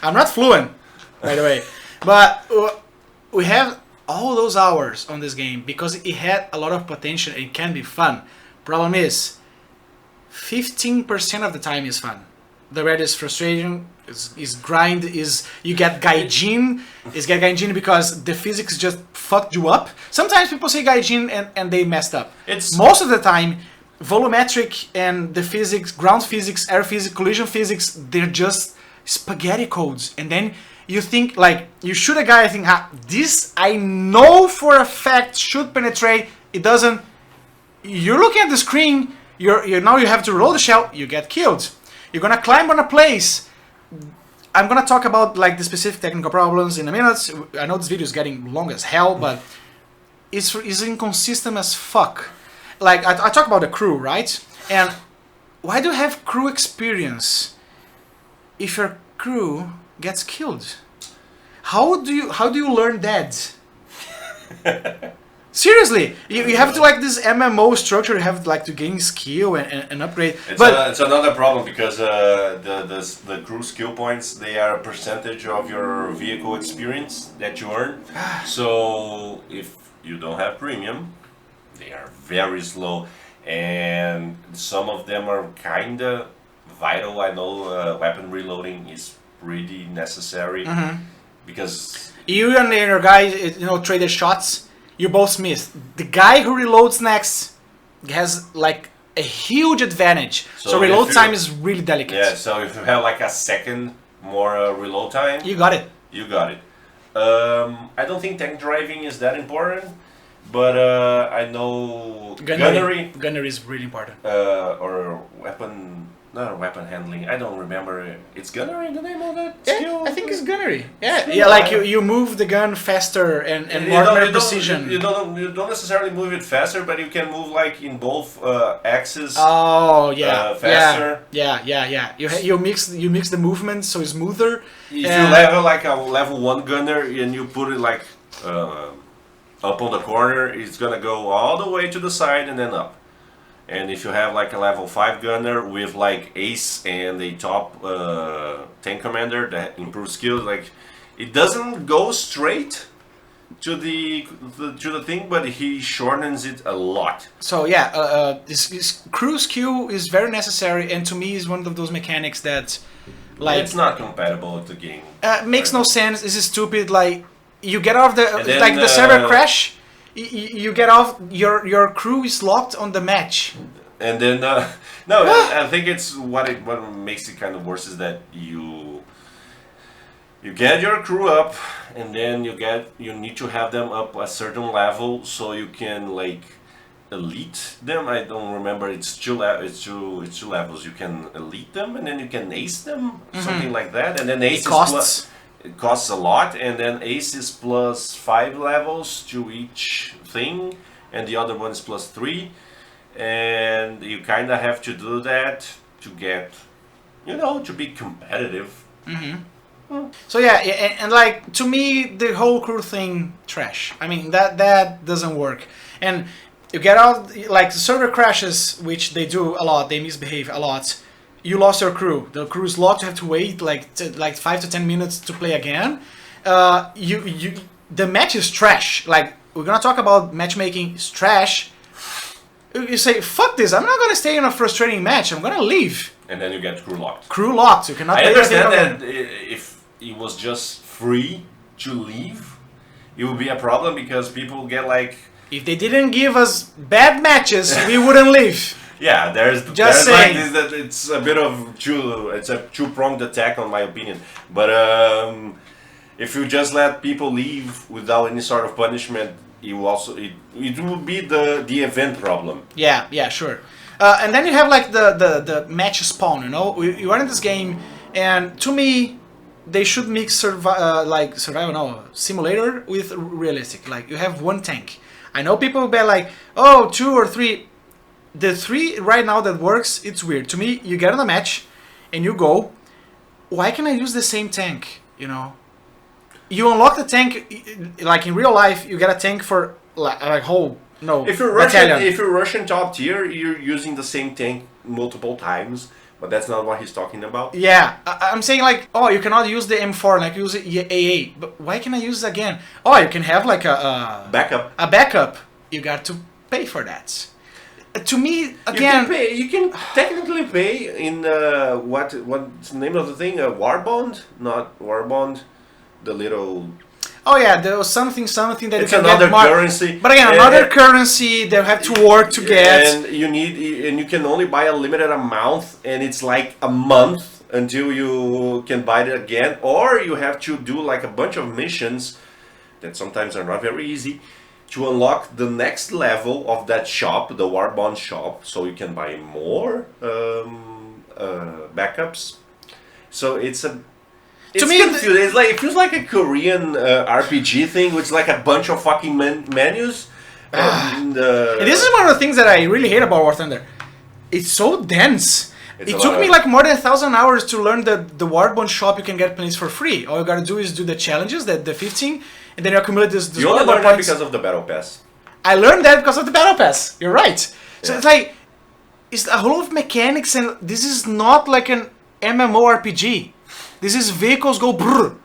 I'm not fluent, by the way, but we have all those hours on this game because it had a lot of potential and it can be fun. Problem is, 15% of the time is fun. The rest is frustration. Is grind, is you get gaijin, because the physics just fucked you up. Sometimes people say gaijin and they messed up. Most of the time, volumetric and the physics, ground physics, air physics, collision physics, they're just spaghetti codes. And then you think like, you shoot a guy, I think, this I know for a fact should penetrate, it doesn't. You're looking at the screen, now you have to roll the shell, you get killed. You're gonna climb on a place. I'm gonna talk about like the specific technical problems in a minute. I know this video is getting long as hell, but it's inconsistent as fuck. Like I talk about the crew, right? And why do you have crew experience if your crew gets killed? How do you learn that? Seriously, you have to like this MMO structure. You have like to gain skill and upgrade. It's another problem because the crew skill points, they are a percentage of your vehicle experience that you earn. So if you don't have premium, they are very slow, and some of them are kinda vital. I know weapon reloading is pretty necessary because you and your guy, traded shots. You both miss. The guy who reloads next has like a huge advantage. So reload time is really delicate. Yeah, so if you have like a second more reload time, you got it. You got it. I don't think tank driving is that important, but I know gunnery is really important. Or weapon not weapon handling. I don't remember. It's gunnery, the name of that Yeah, skill? I think it's gunnery. Yeah, like you move the gun faster and more precision. You don't necessarily move it faster, but you can move like in both axes. Oh yeah, faster. Yeah. You mix the movement so it's smoother. If you level like a level 1 gunner and you put it like up on the corner, it's gonna go all the way to the side and then up. And if you have like a level 5 gunner with like ace and a top tank commander that improves skills, like it doesn't go straight to the thing, but he shortens it a lot. So yeah, this cruise Q is very necessary, and to me is one of those mechanics that, like, it's not compatible with the game. Makes no sense. This is stupid. Like you get off the then, like the server crash. You get off. Your crew is locked on the match. And then no, I think it's what makes it kind of worse is that you get your crew up, and then you need to have them up a certain level so you can like elite them. I don't remember. It's two levels. You can elite them, and then you can ace them, something like that. And then ace it costs a lot, and then ace is plus 5 levels to each thing, and the other one is plus 3. And you kind of have to do that to get, to be competitive. So yeah, and like to me, the whole crew thing trash. I mean that doesn't work. And you get out, like the server crashes, which they do a lot. They misbehave a lot. You lost your crew. The crew is locked. You have to wait like 5 to 10 minutes to play again. The match is trash. Like we're gonna talk about matchmaking. It's trash. You say, fuck this, I'm not going to stay in a frustrating match, I'm going to leave. And then you get crew locked. Crew locked, you cannot I play understand that if it was just free to leave, it would be a problem because people get like... If they didn't give us bad matches, we wouldn't leave. Yeah, there's saying. Like this, that it's a bit of two-pronged attack on my opinion. But if you just let people leave without any sort of punishment, it will be the event problem. Yeah, sure. And then you have like the match spawn. You are in this game, and to me, they should mix survival simulator with realistic. Like you have one tank. I know people will be like, oh, 2 or 3. The 3 right now that works, it's weird to me. You get on a match, and you go. Why can I use the same tank? You unlock the tank, like in real life, you get a tank for like a whole battalion. If you're Russian top tier, you're using the same tank multiple times, but that's not what he's talking about. Yeah, I'm saying like, oh, you cannot use the M4, like use AA, but why can I use it again? Oh, you can have like a backup. A backup. You got to pay for that. To me, again, you can technically pay in what's the name of the thing? A war bond, not war bond. The little... Oh yeah, there was something that it's you can another get more, currency. But again, another currency they have to work to get. And you can only buy a limited amount, and it's like a month until you can buy it again, or you have to do like a bunch of missions that sometimes are not very easy to unlock the next level of that shop, the war bond shop, so you can buy more backups. So it's a... To me, it feels like a Korean RPG thing, which is like a bunch of fucking menus. And this is one of the things that I really hate about War Thunder. It's so dense. It took me like more than 1,000 hours to learn that the Warbond shop you can get planes for free. All you gotta do is do the challenges, the 15, and then you accumulate this you only learned that because of the Battle Pass. I learned that because of the Battle Pass. You're right. So it's like, it's a whole lot of mechanics, and this is not like an MMORPG. This is vehicles go brrr.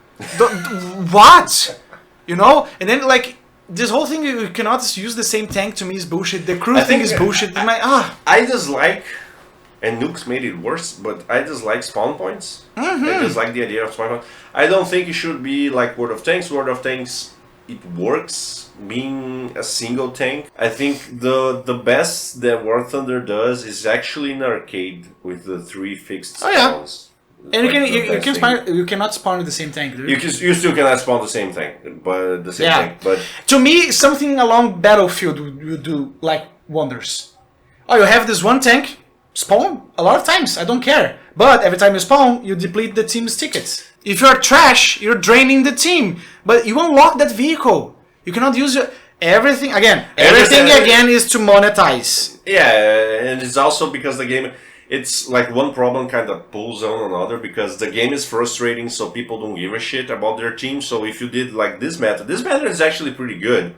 What? And then like this whole thing, you cannot use the same tank. To me is bullshit. The crew thing is bullshit. I dislike, and Nukes made it worse, but I dislike spawn points. I dislike the idea of spawn points. I don't think it should be like World of Tanks. World of Tanks, it works being a single tank. I think the best that War Thunder does is actually an arcade with the 3 fixed spawns. And you cannot spawn with the same tank, dude. You still cannot spawn the same thing, but the same thing. But to me, something along Battlefield would do like wonders. Oh, you have this one tank, Spawn a lot of times, I don't care. But every time you spawn, you deplete the team's tickets. If you're trash, you're draining the team. But you unlock that vehicle. You cannot use everything again. Everything again is to monetize. Yeah, and it's also because the game, it's like one problem kind of pulls on another, because the game is frustrating, so people don't give a shit about their team. So if you did like this method is actually pretty good.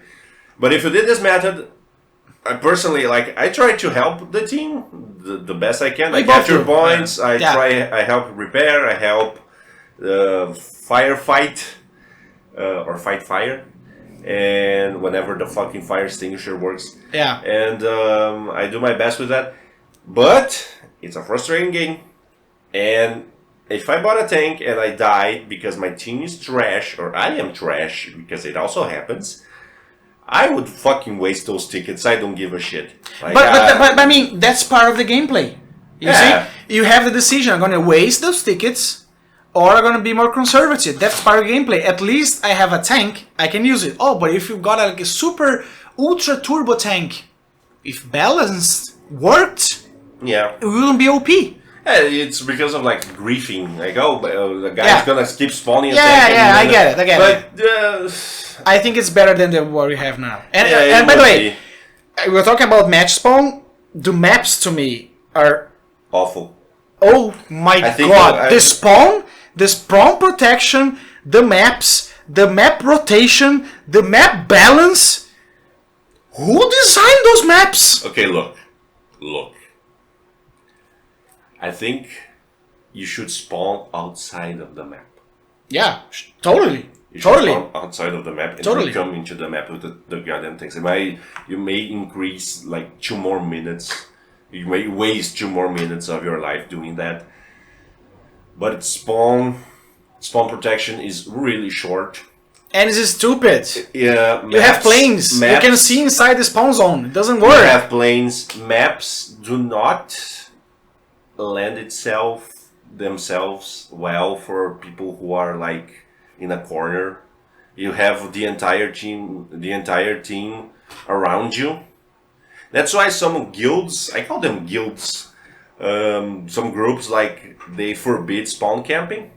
But if you did this method, I personally, like, I try to help the team the best I can. I capture points, I help repair, I help firefight, or fight fire. And whenever the fucking fire extinguisher works. Yeah. And I do my best with that. But it's a frustrating game. And if I bought a tank and I died because my team is trash, or I am trash, because it also happens, I would fucking waste those tickets. I don't give a shit. Like, but I mean, that's part of the gameplay. You see? You have the decision. I'm going to waste those tickets, or I'm going to be more conservative. That's part of the gameplay. At least I have a tank. I can use it. Oh, but if you've got like a super ultra turbo tank, if balanced worked, it wouldn't be OP. Yeah, it's because of like griefing. Like, oh, the guy's gonna keep spawning a tank. Yeah, I get it. But I think it's better than what we have now. And by the way, we're talking about match spawn. The maps to me are awful. Oh my god! The spawn protection, the maps, the map rotation, the map balance. Who designed those maps? Okay, look. I think you should spawn outside of the map. Yeah, totally. You should spawn outside of the map and totally come into the map with the goddamn things. You may increase like 2 more minutes. You may waste 2 more minutes of your life doing that. But spawn protection is really short. And it's stupid. Yeah, you have planes. You can see inside the spawn zone. It doesn't work. You have planes. Maps do not lend themselves well for people who are like in a corner. You have the entire team around you. That's why some guilds, I call them guilds, some groups, like, they forbid spawn camping.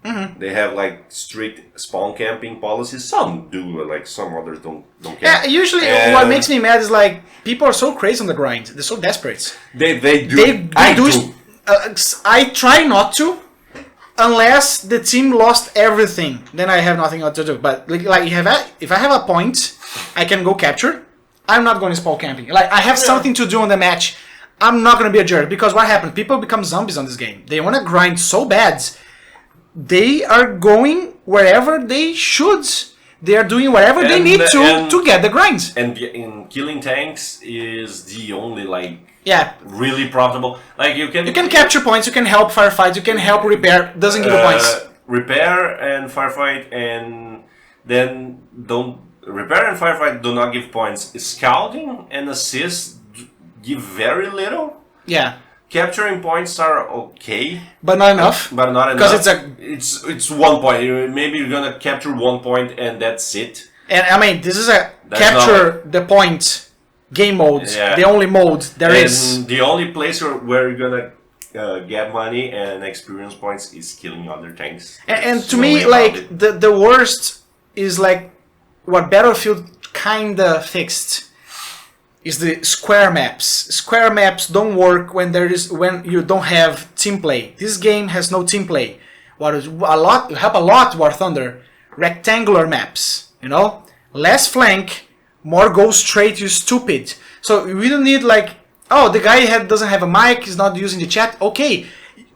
Mm-hmm. They have like strict spawn camping policies. Some do, like some others don't care. Yeah, usually what makes me mad is like people are so crazy on the grind. They're so desperate. They do. I try not to, unless the team lost everything. Then I have nothing else to do. But like if I have a point, I can go capture. I'm not going to spawn camping. Like I have something to do on the match. I'm not going to be a jerk, because what happens? People become zombies on this game. They want to grind so bad. They are going wherever they should. They are doing whatever they need to get the grinds. And in killing tanks is the only really profitable. Like you can capture points. You can help firefight. You can help repair. Doesn't give you points. Repair and firefight, and then repair and firefight do not give points. Scouting and assist give very little. Yeah. Capturing points are okay, but not enough. Because it's 1 point. Maybe you're gonna capture 1 point and that's it. And I mean, this is capture the point game mode. Yeah. The only mode there is. The only place where you're gonna get money and experience points is killing other tanks. And to me, like the worst is like what Battlefield kinda fixed. Is the square maps. Square maps don't work when you don't have team play. This game has no team play. What is help a lot War Thunder. Rectangular maps, you know? Less flank, more go straight, you stupid. So we don't need like, oh, the guy doesn't have a mic, he's not using the chat. Okay,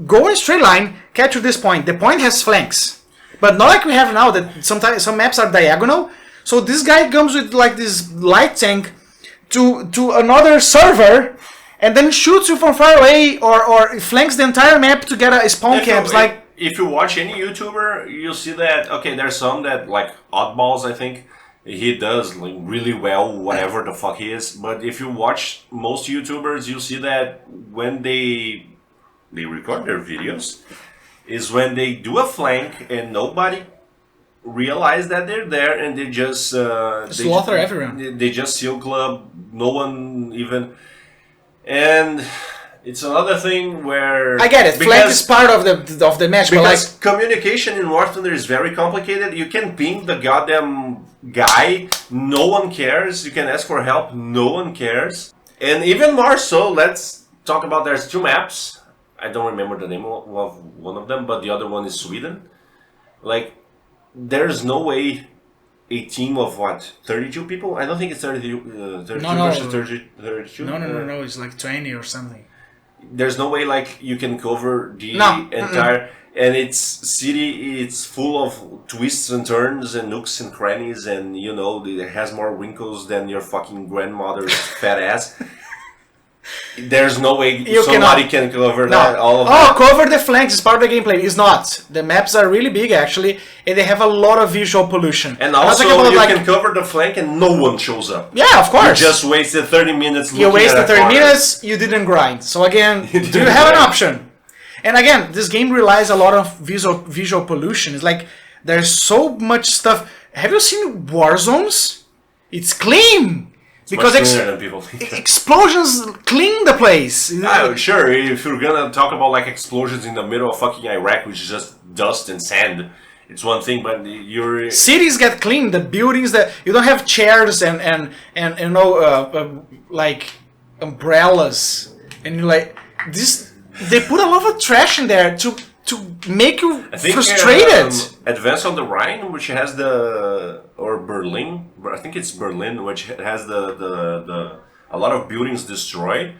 go in straight line, capture this point. The point has flanks. But not like we have now that sometimes some maps are diagonal. So this guy comes with like this light tank to another server, and then shoots you from far away, or flanks the entire map to get a spawn camps. Like if you watch any YouTuber, you'll see that there's some that like Oddballs, I think he does like really well, whatever the fuck he is. But if you watch most YouTubers, you'll see that when they record their videos, is when they do a flank and nobody realize that they're there, and they just slaughter everyone. They just seal club. No one even, and It's another thing where I get it. Flank is part of the match, but like because communication in War Thunder is very complicated. You can ping the goddamn guy, no one cares. You can ask for help, no one cares. And even more so, let's talk about there's 2 maps. I don't remember the name of one of them, but the other one is Sweden. Like, there's no way a team of what, 32 people? I don't think it's 32 versus 32. No, it's like 20 or something. There's no way like you can cover the No. entire and it's city. It's full of twists and turns and nooks and crannies, and you know it has more wrinkles than your fucking grandmother's fat ass. There's no way somebody can cover that. All of that. Cover the flanks is part of the gameplay. It's not. The maps are really big actually, and they have a lot of visual pollution. And also, you can cover the flank and no one shows up. Yeah, of course. You just wasted 30 minutes. You wasted 30 minutes. You didn't grind. So again, do you have an option? And again, this game relies a lot of visual pollution. It's like there's so much stuff. Have you seen war zones? It's clean. Because explosions clean the place. Sure, if you're gonna talk about like explosions in the middle of fucking Iraq, which is just dust and sand, it's one thing. But your cities get clean. The buildings that you don't have chairs and you know like umbrellas and you like this. They put a lot of trash in there to make you frustrated. Advance on the Rhine, which has or Berlin, I think it's Berlin, which has a lot of buildings destroyed.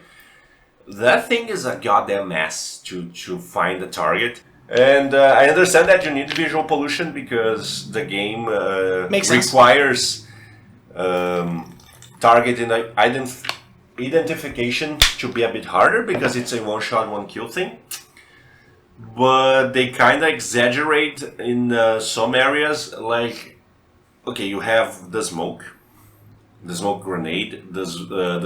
That thing is a goddamn mess to find the target. And I understand that you need visual pollution because the game requires target identification to be a bit harder because it's a one-shot, one-kill thing. But they kind of exaggerate in some areas, like, okay, you have the smoke grenade, the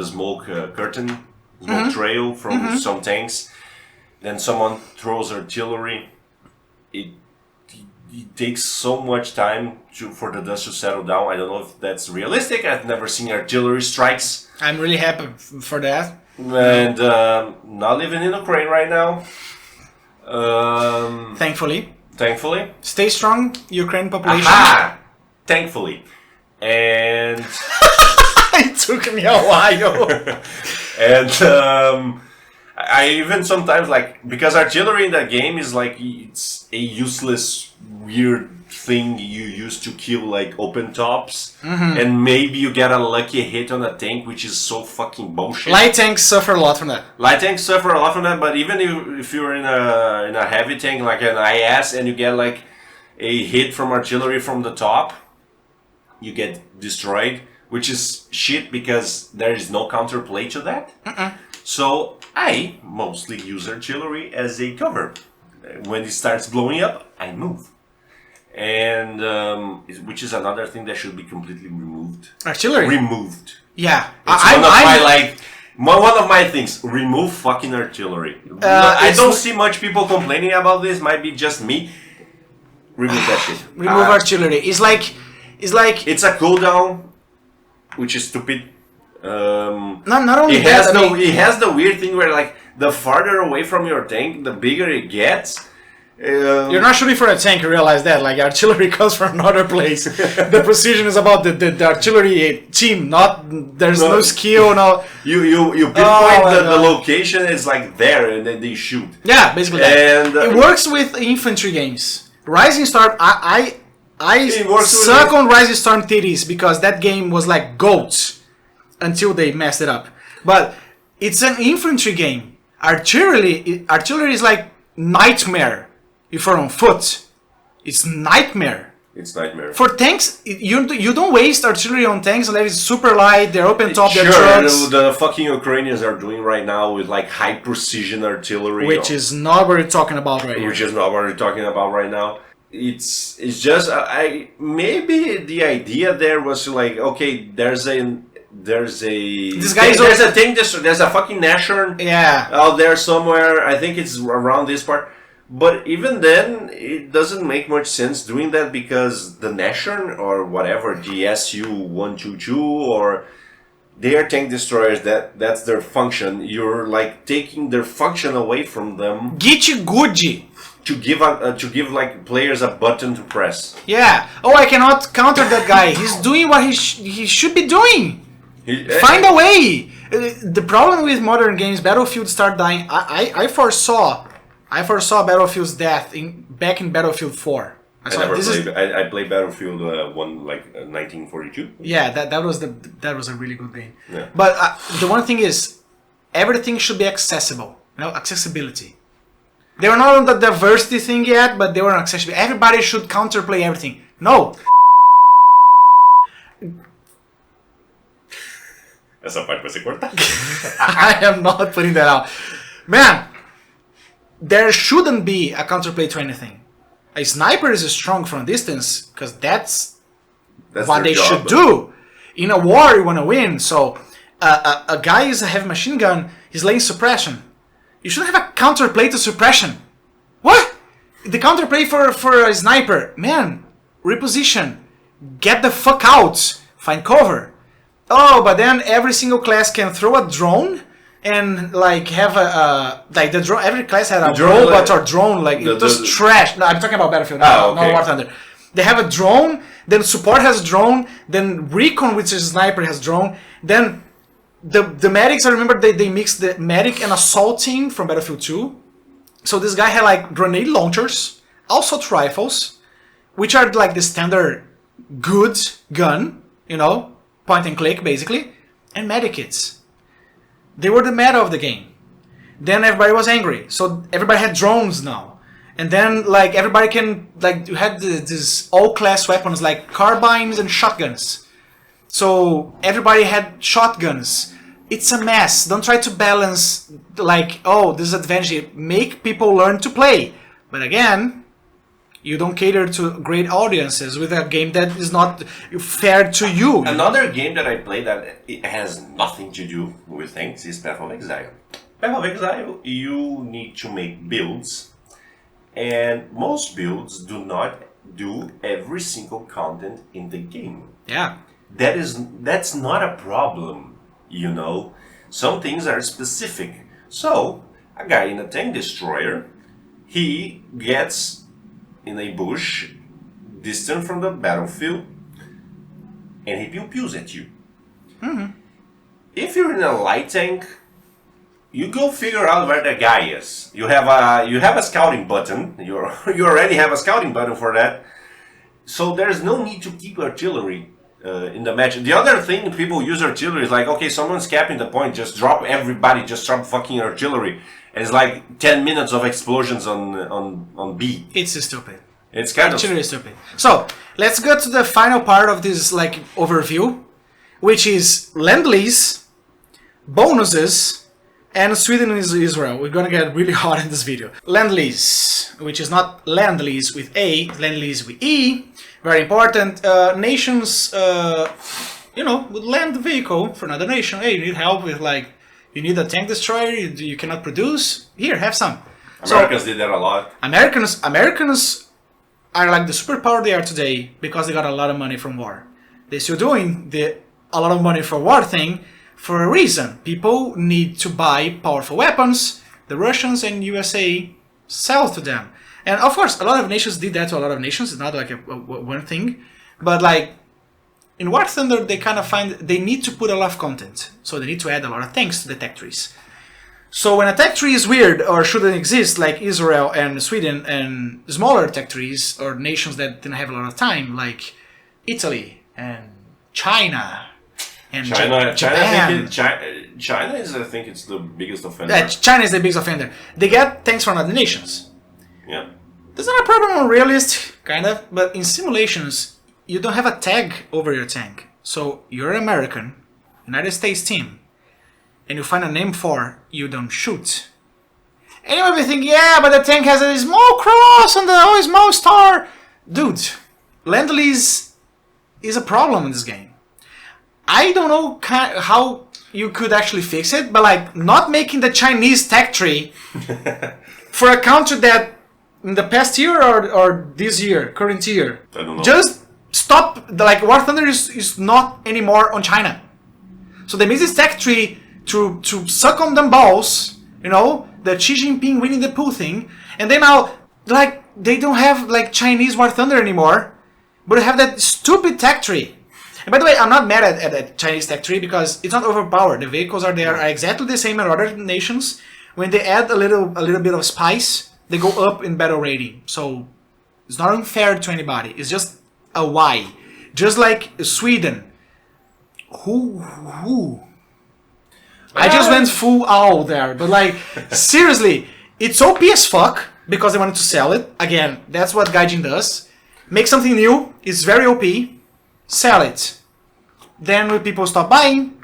smoke curtain, smoke trail from some tanks, then someone throws artillery. It takes so much time for the dust to settle down. I don't know if that's realistic. I've never seen artillery strikes. I'm really happy for that. And not living in Ukraine right now. Thankfully. Stay strong, Ukraine population. Aha! Thankfully. And it took me a while. And I even sometimes like, because artillery in that game is like, it's a useless, weird thing you use to kill like open tops, and maybe you get a lucky hit on a tank, which is so fucking bullshit. Light tanks suffer a lot from that. But even if you're in a heavy tank like an IS and you get like a hit from artillery from the top, you get destroyed, which is shit because there is no counterplay to that. So I mostly use artillery as a cover. When it starts blowing up, I move. And which is another thing that should be completely removed. Artillery? Removed. Yeah. It's one of my things. Remove fucking artillery. I don't see much people complaining about this. Might be just me. Remove that shit. Remove artillery. It's like it's a cooldown, which is stupid. Not only that. It has the weird thing where like the farther away from your tank, the bigger it gets. You're not shooting for a tank, you realize that. Like, artillery comes from another place. The precision is about the artillery team, there's no skill, no... You pinpoint the location, it's like there, and then they shoot. Yeah, basically that. And it works with infantry games. Rising Storm, I suck on Rising Storm titties, because that game was like GOAT, until they messed it up. But it's an infantry game. Artillery is like nightmare. If you're on foot, it's nightmare. It's nightmare. For tanks, you don't waste artillery on tanks unless it's super light, they're open top, they're trucks. The fucking Ukrainians are doing right now with like high precision artillery. Which is not what we're talking about right now. Which is not what we're talking about right now. It's just, maybe the idea there was like, okay, there's a fucking Nashorn out there somewhere. I think it's around this part. But even then, it doesn't make much sense doing that because the Nashorn or whatever, the SU-122 or they are tank destroyers. That's their function. You're like taking their function away from them. Gitchy Gucci. To give like players a button to press. Yeah. Oh, I cannot counter that guy. He's doing what he should be doing. Find a way. The problem with modern games, Battlefield start dying. I foresaw Battlefield's death back in Battlefield 4. I played Battlefield 1 like 1942. Yeah, that was a really good game. Yeah. But the one thing is, everything should be accessible. You know, accessibility. They were not on the diversity thing yet, but they were on accessibility. Everybody should counterplay everything. No. Essa parte vai ser cortada. I am not putting that out. Man, there shouldn't be a counterplay to anything. A sniper is strong from a distance, because that's what they should do. In a war, you want to win. So a guy is a heavy machine gun, he's laying suppression. You shouldn't have a counterplay to suppression. What? The counterplay for a sniper. Man, reposition. Get the fuck out. Find cover. Oh, but then every single class can throw a drone and like have like the drone. Every class had a robot or drone. Like it was trash. No, I'm talking about Battlefield. Not War Thunder. They have a drone. Then support has a drone. Then recon, which is sniper, has drone. Then the medics. I remember they mixed the medic and assault team from Battlefield 2. So this guy had like grenade launchers, assault rifles, which are like the standard good gun, you know, point and click basically, and medikits. They were the meta of the game. Then everybody was angry, so everybody had drones now. And then like everybody can like you had these all class weapons like carbines and shotguns. So everybody had shotguns. It's a mess. Don't try to balance like, oh, this is advantage. Make people learn to play. But again, you don't cater to great audiences with a game that is not fair to you. Another game that I play that it has nothing to do with things is Path of Exile. Path of Exile, you need to make builds, and most builds do not do every single content in the game. Yeah. That's not a problem. You know, some things are specific. So, a guy in a tank destroyer, he gets in a bush, distant from the battlefield, and he pew-pews at you. Mm-hmm. If you're in a light tank, you go figure out where the guy is. You have a scouting button. You already have a scouting button for that. So there's no need to keep artillery in the match. The other thing people use artillery is like, okay, someone's capping the point, just drop everybody, just drop fucking artillery. And it's like 10 minutes of explosions on B. It's stupid. It's kind of stupid. So, let's go to the final part of this like overview, which is lend-lease, bonuses, and Sweden and Israel. We're gonna get really hot in this video. Lend-lease, which is not lend-lease with A, lend-lease with E. Very important. Nations, you know, would lend the vehicle for another nation. Hey, you need help with like, you need a tank destroyer, you cannot produce. Here, have some. Americans did that a lot. Americans are like the superpower they are today because they got a lot of money from war. They're still doing a lot of money for war thing for a reason. People need to buy powerful weapons. The Russians and USA sell to them. And of course, a lot of nations did that to a lot of nations. It's not like one thing. But like, in War Thunder, they kind of find they need to put a lot of content. So they need to add a lot of things to the tech trees. So when a tech tree is weird or shouldn't exist, like Israel and Sweden and smaller tech trees or nations that didn't have a lot of time, like Italy and China and Japan. China is, I think, it's the biggest offender. China is the biggest offender. They get tanks from other nations. Yeah. There's not a problem on realist, kind of, but in simulations, you don't have a tag over your tank. So you're an American, United States team, and you find a name for, you don't shoot. And you might be thinking, yeah, but the tank has a small cross on the small star. Dude, lend-lease is a problem in this game. I don't know how you could actually fix it, but like not making the Chinese tech tree for a country that in the past year or this year, current year, I don't know. just stop. Like War Thunder is not anymore on China. So they made this tech tree to suck on them balls, you know, the Xi Jinping Winnie the Pooh thing, and then now, like, they don't have, like, Chinese War Thunder anymore, but they have that stupid tech tree. And by the way, I'm not mad at the Chinese tech tree because it's not overpowered. The vehicles are there are exactly the same in other nations. When they add a little bit of spice, they go up in battle rating. So it's not unfair to anybody. It's just a why. Just like Sweden. Who? I just went full owl there, but like seriously, it's OP as fuck because they wanted to sell it. Again, that's what Gaijin does. Make something new. It's very OP. Sell it. Then when people stop buying,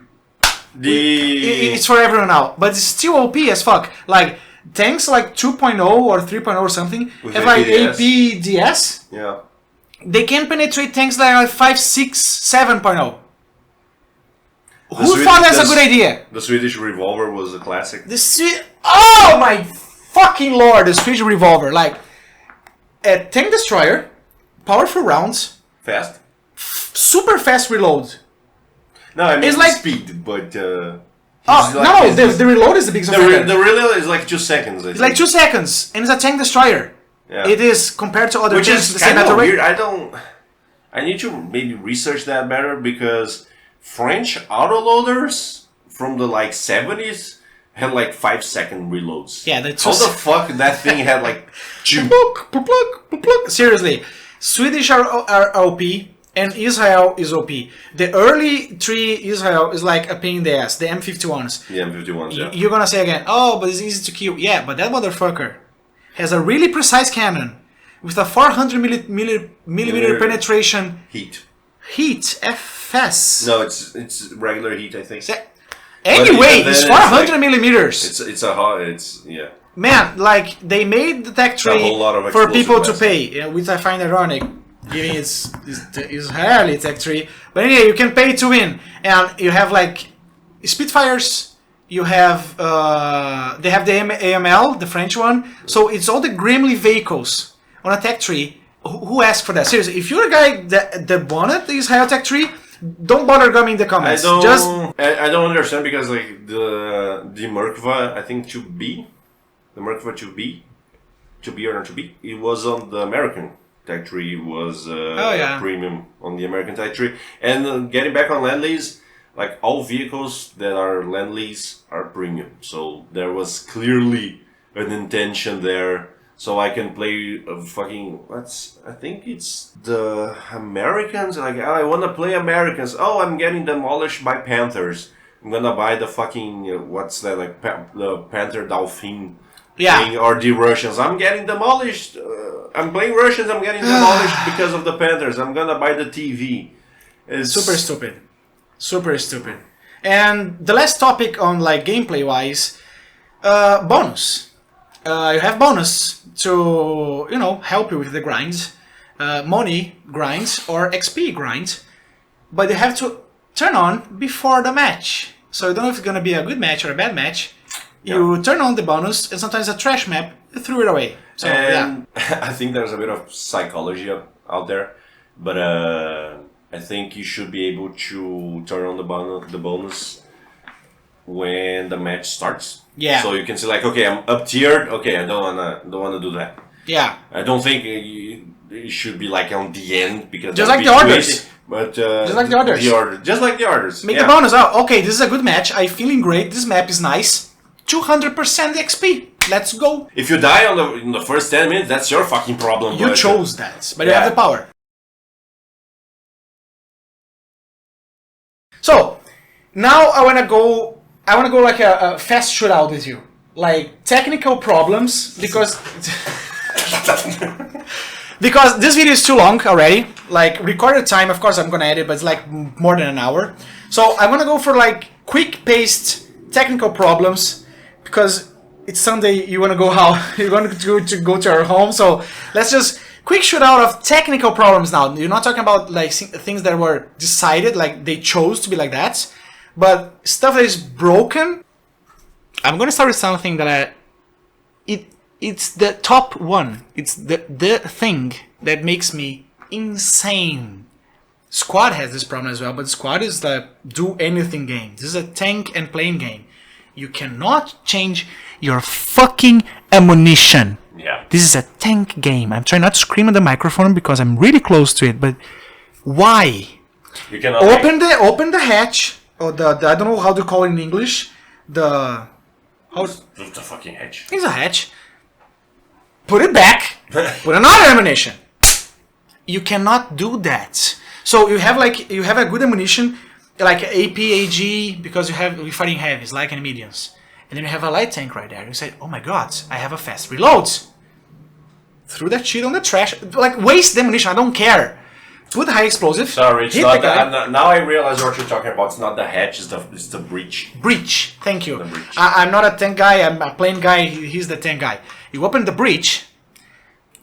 it's for everyone now. But it's still OP as fuck. Like tanks like 2.0 or 3.0 or something have like APDS. Yeah. They can penetrate tanks like 5, 6, 7.0. Who thought that's a good idea? The Swedish revolver was a classic. Oh my fucking lord! The Swedish revolver, like a tank destroyer, powerful rounds, Fast? super fast reload. No, I mean It's like speed, but. The reload is the biggest. The reload is like 2 seconds. It's like 2 seconds, and it's a tank destroyer. Yeah. It is compared to other Which tanks. is The same kind of battle weird. rate. I need to maybe research that better because French autoloaders from the like 70s had like 5-second reloads. Yeah, that's how the fuck that thing had like Seriously, Swedish are OP and Israel is OP. The early 3 Israel is like a pain in the ass. The M51s. The M51s. Yeah. You're gonna say again, oh, but it's easy to kill. Yeah, but that motherfucker has a really precise cannon with a 400 millimeter penetration. Heat FS. No, it's regular heat, I think. Anyway, it's 400 millimeters. It's yeah. Man, like they made the tech tree for people to pay, which I find ironic, given it's Israeli tech tree. But anyway, you can pay to win, and you have like Spitfires. You have they have the AML, the French one. So it's all the Grimly vehicles on a tech tree. Who asked for that? Seriously, if you're a guy that wanted the Israel tech tree, don't bother coming in the comments. I don't understand because like the Merkava, I think 2B, the Merkava 2B or not 2B, it was on the American tech tree. It was premium on the American tech tree. And getting back on lend-lease, like all vehicles that are lend-lease are premium. So there was clearly an intention there. So I can play I think it's the Americans. Like, I want to play Americans. Oh, I'm getting demolished by Panthers. I'm gonna buy the fucking, what's that, like, the Panther Dolphin thing. Or the Russians. I'm getting demolished. I'm playing Russians, I'm getting demolished because of the Panthers. I'm gonna buy the TV. It's super stupid. Super stupid. And the last topic on, like, gameplay-wise, bonus. You have bonus to, you know, help you with the grinds, money grinds or XP grinds, but you have to turn on before the match. So you don't know if it's going to be a good match or a bad match. You turn on the bonus, and sometimes a trash map, you threw it away. So I think there's a bit of psychology out there, but I think you should be able to turn on the bonus when the match starts. Yeah. So you can say like, okay, I'm up tiered. Okay, I don't wanna do that. Yeah. I don't think it should be like on the end because just like the orders. Easy, but just like the orders. Just like the orders. Make the bonus out. Okay, this is a good match. I'm feeling great. This map is nice. 200% XP. Let's go. If you die in the first 10 minutes, that's your fucking problem. You chose that, but you have the power. So now I wanna go like a fast shootout with you. Like technical problems because because this video is too long already. Like recorded time, of course I'm gonna edit, but it's like more than an hour. So I'm gonna go for like quick paced technical problems because it's Sunday. You wanna go how you're going to go to your home. So let's just quick shootout of technical problems now. You're not talking about like things that were decided, like they chose to be like that. But stuff that is broken. I'm gonna start with something that it's the top one. It's the thing that makes me insane. Squad has this problem as well, but Squad is the do anything game. This is a tank and plane game. You cannot change your fucking ammunition. Yeah. This is a tank game. I'm trying not to scream at the microphone because I'm really close to it, but why? You cannot open the hatch, or the I don't know how to call it in English. The fucking hatch. It's a hatch. Put it back. Put another ammunition. You cannot do that. So you have a good ammunition, like AP, AG, because you're fighting heavies, light and mediums, and then you have a light tank right there. You say, oh my god, I have a fast reload. Threw that shit on the trash. Like, waste the ammunition. I don't care. Put high explosive. Sorry, it's not that. Now I realize what you're talking about. It's not the hatch. It's the breach. Breach. Thank you. The breach. I'm not a tank guy. I'm a plane guy. He's the tank guy. You open the breach.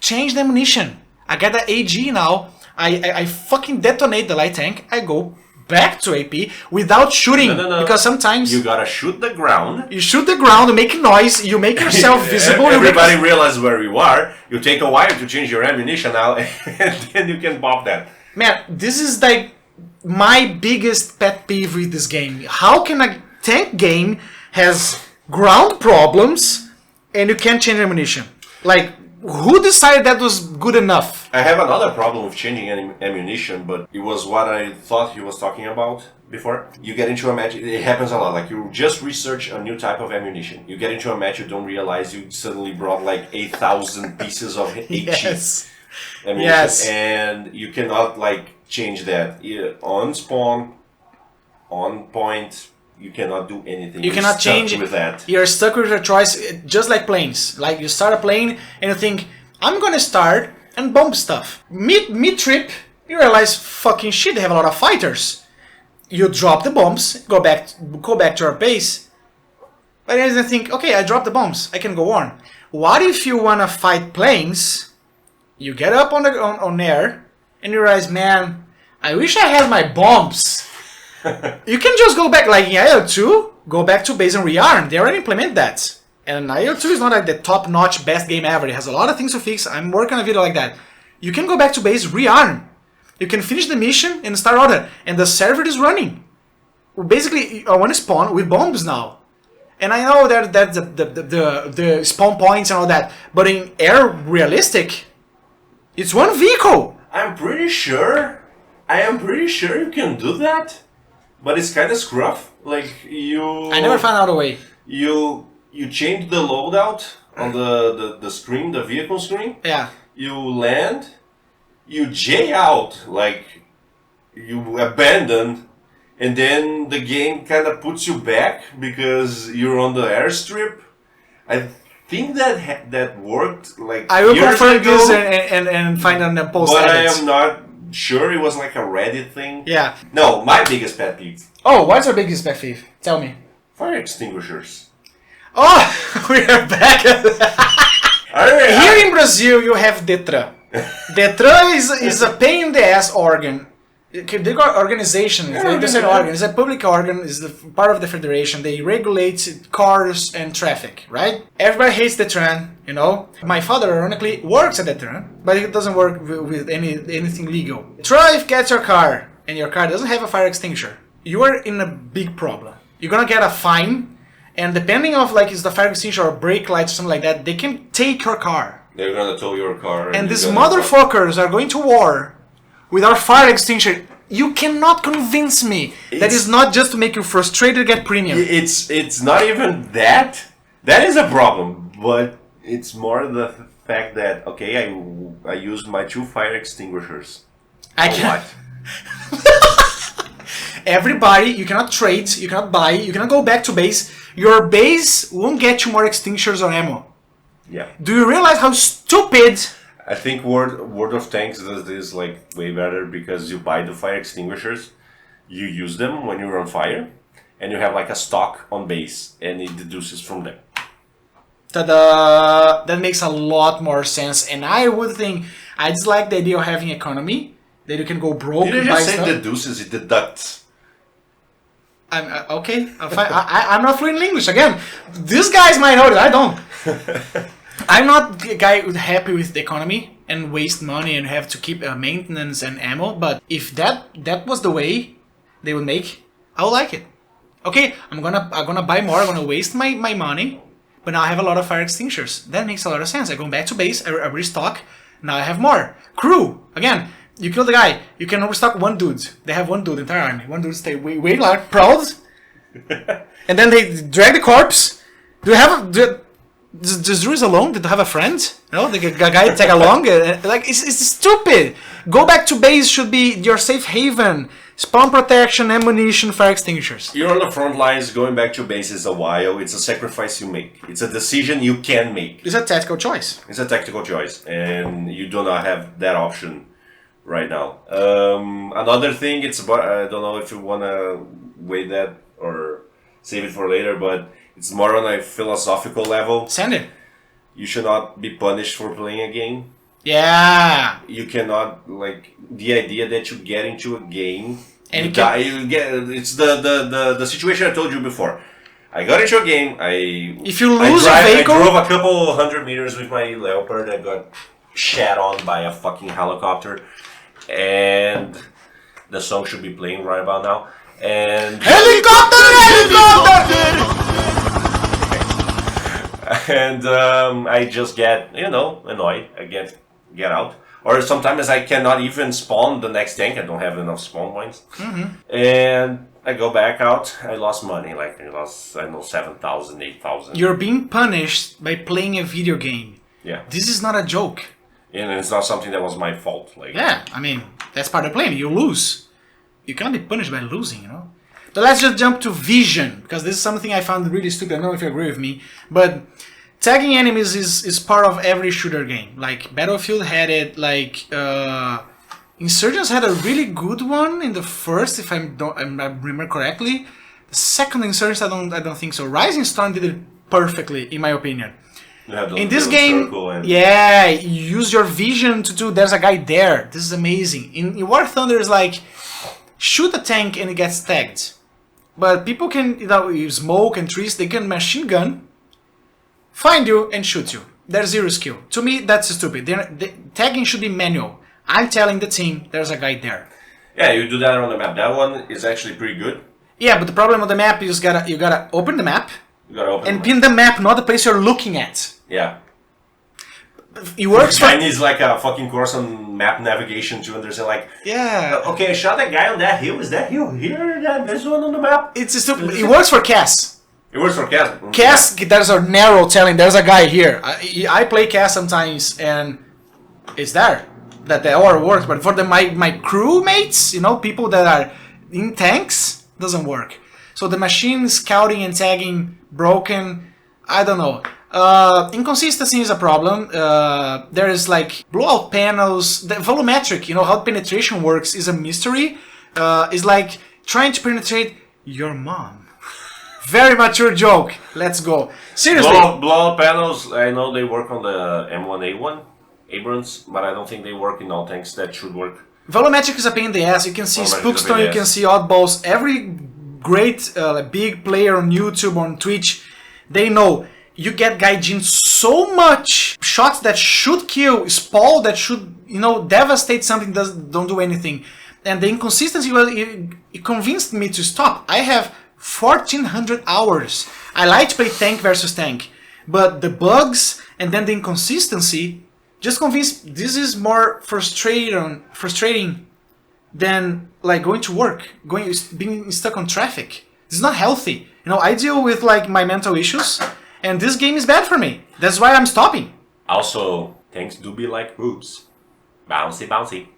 Change the ammunition. I got the AG now. I fucking detonate the light tank. I go back to AP without shooting. No. Because sometimes you gotta shoot the ground. You shoot the ground, you make noise, you make yourself visible. Everybody realizes where you are. You take a while to change your ammunition now, and then you can pop that. Man, this is like my biggest pet peeve with this game. How can a tank game has ground problems and you can't change ammunition? Like, who decided that was good enough? I have another problem with changing ammunition, but it was what I thought he was talking about before. You get into a match, it happens a lot. Like, you just research a new type of ammunition. You get into a match, you don't realize you suddenly brought like 8,000 pieces of HE ammunition. Yes. And you cannot like change that. On spawn, on point, you cannot do anything. You cannot change with that. You're stuck with your choice, just like planes. Like, you start a plane and you think, I'm gonna start and bomb stuff. Mid-trip, you realize, fucking shit, they have a lot of fighters. You drop the bombs, go back to your base. But then you think, okay, I dropped the bombs, I can go on. What if you wanna fight planes? You get up on air and you realize, man, I wish I had my bombs. You can just go back, like in IL2, go back to base and rearm. They already implement that. And IL2 is not like the top-notch best game ever. It has a lot of things to fix. I'm working on a video like that. You can go back to base, rearm. You can finish the mission and start order. And the server is running. Basically, I want to spawn with bombs now. And I know that the spawn points and all that. But in air realistic, it's one vehicle. I am pretty sure you can do that. But it's kind of scruff. Like, I never found out a way. You change the loadout on the screen, the vehicle screen. Yeah. You land. You J out, like you abandon, and then the game kind of puts you back because you're on the airstrip. I think that worked like I will years confirm ago, this and find on the post. but edits. I am not sure. It was like a Reddit thing. Yeah. No, my biggest pet peeve. Oh, what's your biggest pet peeve? Tell me. Fire extinguishers. Oh, we are back. Here in Brazil, you have Detran. Detran is a pain in the ass organ. The organization, it's a public organ, is part of the federation. They regulate cars and traffic, right? Everybody hates Detran, you know. My father, ironically, works at Detran, but he doesn't work with anything legal. Try if gets your car, and your car doesn't have a fire extinguisher. You are in a big problem. You're gonna get a fine, and depending of like is the fire extinguisher or brake lights or something like that, they can take your car. They're gonna tow your car. And these motherfuckers are going to war with our fire extinguisher. You cannot convince me that is not just to make you frustrated, get premium. It's not even that. That is a problem, but it's more the fact that okay, I used my 2 fire extinguishers. I can't. Everybody, you cannot trade, you cannot buy, you cannot go back to base. Your base won't get you more extinguishers or ammo. Yeah. Do you realize how stupid? I think World of Tanks does this like way better because you buy the fire extinguishers, you use them when you're on fire, and you have like a stock on base, and it deduces from them. Ta-da! That makes a lot more sense, and I would think I dislike the idea of having economy that you can go broke. Did you and buy just say stuff. deduces? It deducts. I'm okay. I'm fine. I'm not fluent in English again. These guys might know that I don't. I'm not a guy who's happy with the economy, and waste money and have to keep maintenance and ammo. But if that was the way they would make, I would like it. Okay, I'm gonna buy more. I'm gonna waste my money, but now I have a lot of fire extinguishers. That makes a lot of sense. I go back to base. I restock. Now I have more crew again. You kill the guy, you can overstock one dude. They have one dude, entire army. One dude stay way like proud, and then they drag the corpse. Do you have does Druids alone? Did they have a friend? No, the guy tag along. Like it's stupid. Go back to base should be your safe haven. Spawn protection, ammunition, fire extinguishers. You're on the front lines. Going back to base is a while. It's a sacrifice you make. It's a decision you can make. It's a tactical choice. It's a tactical choice, and you do not have that option right now. Another thing, it's about, I don't know if you want to wait that or save it for later, but it's more on a philosophical level. Send it. You should not be punished for playing a game. Yeah. You cannot, like, the idea that you get into a game and you get it's the situation I told you before. I got into a game. If you lose a vehicle, I drove a couple 100 meters with my Leopard. I got shat on by a fucking helicopter, and the song should be playing right about now. And helicopter. And I just get annoyed. I get out. Or sometimes I cannot even spawn the next tank. I don't have enough spawn points. And I go back out. I lost money. Like I lost, 7,000, 8,000. You're being punished by playing a video game. Yeah. This is not a joke. And it's not something that was my fault. Like. Yeah, I mean, that's part of playing. You lose. You can't be punished by losing, But let's just jump to vision, because this is something I found really stupid. I don't know if you agree with me, but tagging enemies is part of every shooter game. Like Battlefield had it, like Insurgents had a really good one in the first, if I remember correctly. The second Insurgents, I don't think so. Rising Storm did it perfectly, in my opinion. In this game, yeah, you use your vision to do. There's a guy there. This is amazing. In War Thunder, is like shoot a tank and it gets tagged. But people can, use smoke and trees. They can machine gun, find you and shoot you. There's zero skill. To me, that's stupid. Tagging should be manual. I'm telling the team there's a guy there. Yeah, you do that on the map. That one is actually pretty good. Yeah, but the problem with the map is you gotta open the map and pin pin the map, not the place you're looking at. Yeah. It works for... Chinese like a fucking course on map navigation to understand, like, yeah. Okay, I shot that guy on that hill. Is that hill here? This one on the map? It's stupid. It works for CAS. It works for CAS. CAS, there's a narrow telling there's a guy here. I play CAS sometimes and it's there. That all works, but for my crewmates, people that are in tanks, doesn't work. So the machine scouting and tagging broken, I don't know. Inconsistency is a problem. There is like blowout panels. The volumetric, how penetration works is a mystery. It's like trying to penetrate your mom. Very mature joke. Let's go. Seriously. Blowout panels, I know they work on the M1A1 Abrams, but I don't think they work in all tanks. That should work. Volumetric is a pain in the ass. You can see Spookstone, you can see Oddballs. Every great big player on YouTube, on Twitch, they know you get Gaijin so much shots that should kill, Spall that should, devastate something, don't do anything. And the inconsistency, it convinced me to stop. I have 1,400 hours. I like to play tank versus tank, but the bugs and then the inconsistency just convinced this is more frustrating than like going to work, being stuck on traffic. This is not healthy. I deal with like my mental issues, and this game is bad for me. That's why I'm stopping. Also, tanks do be like boobs. Bouncy, bouncy.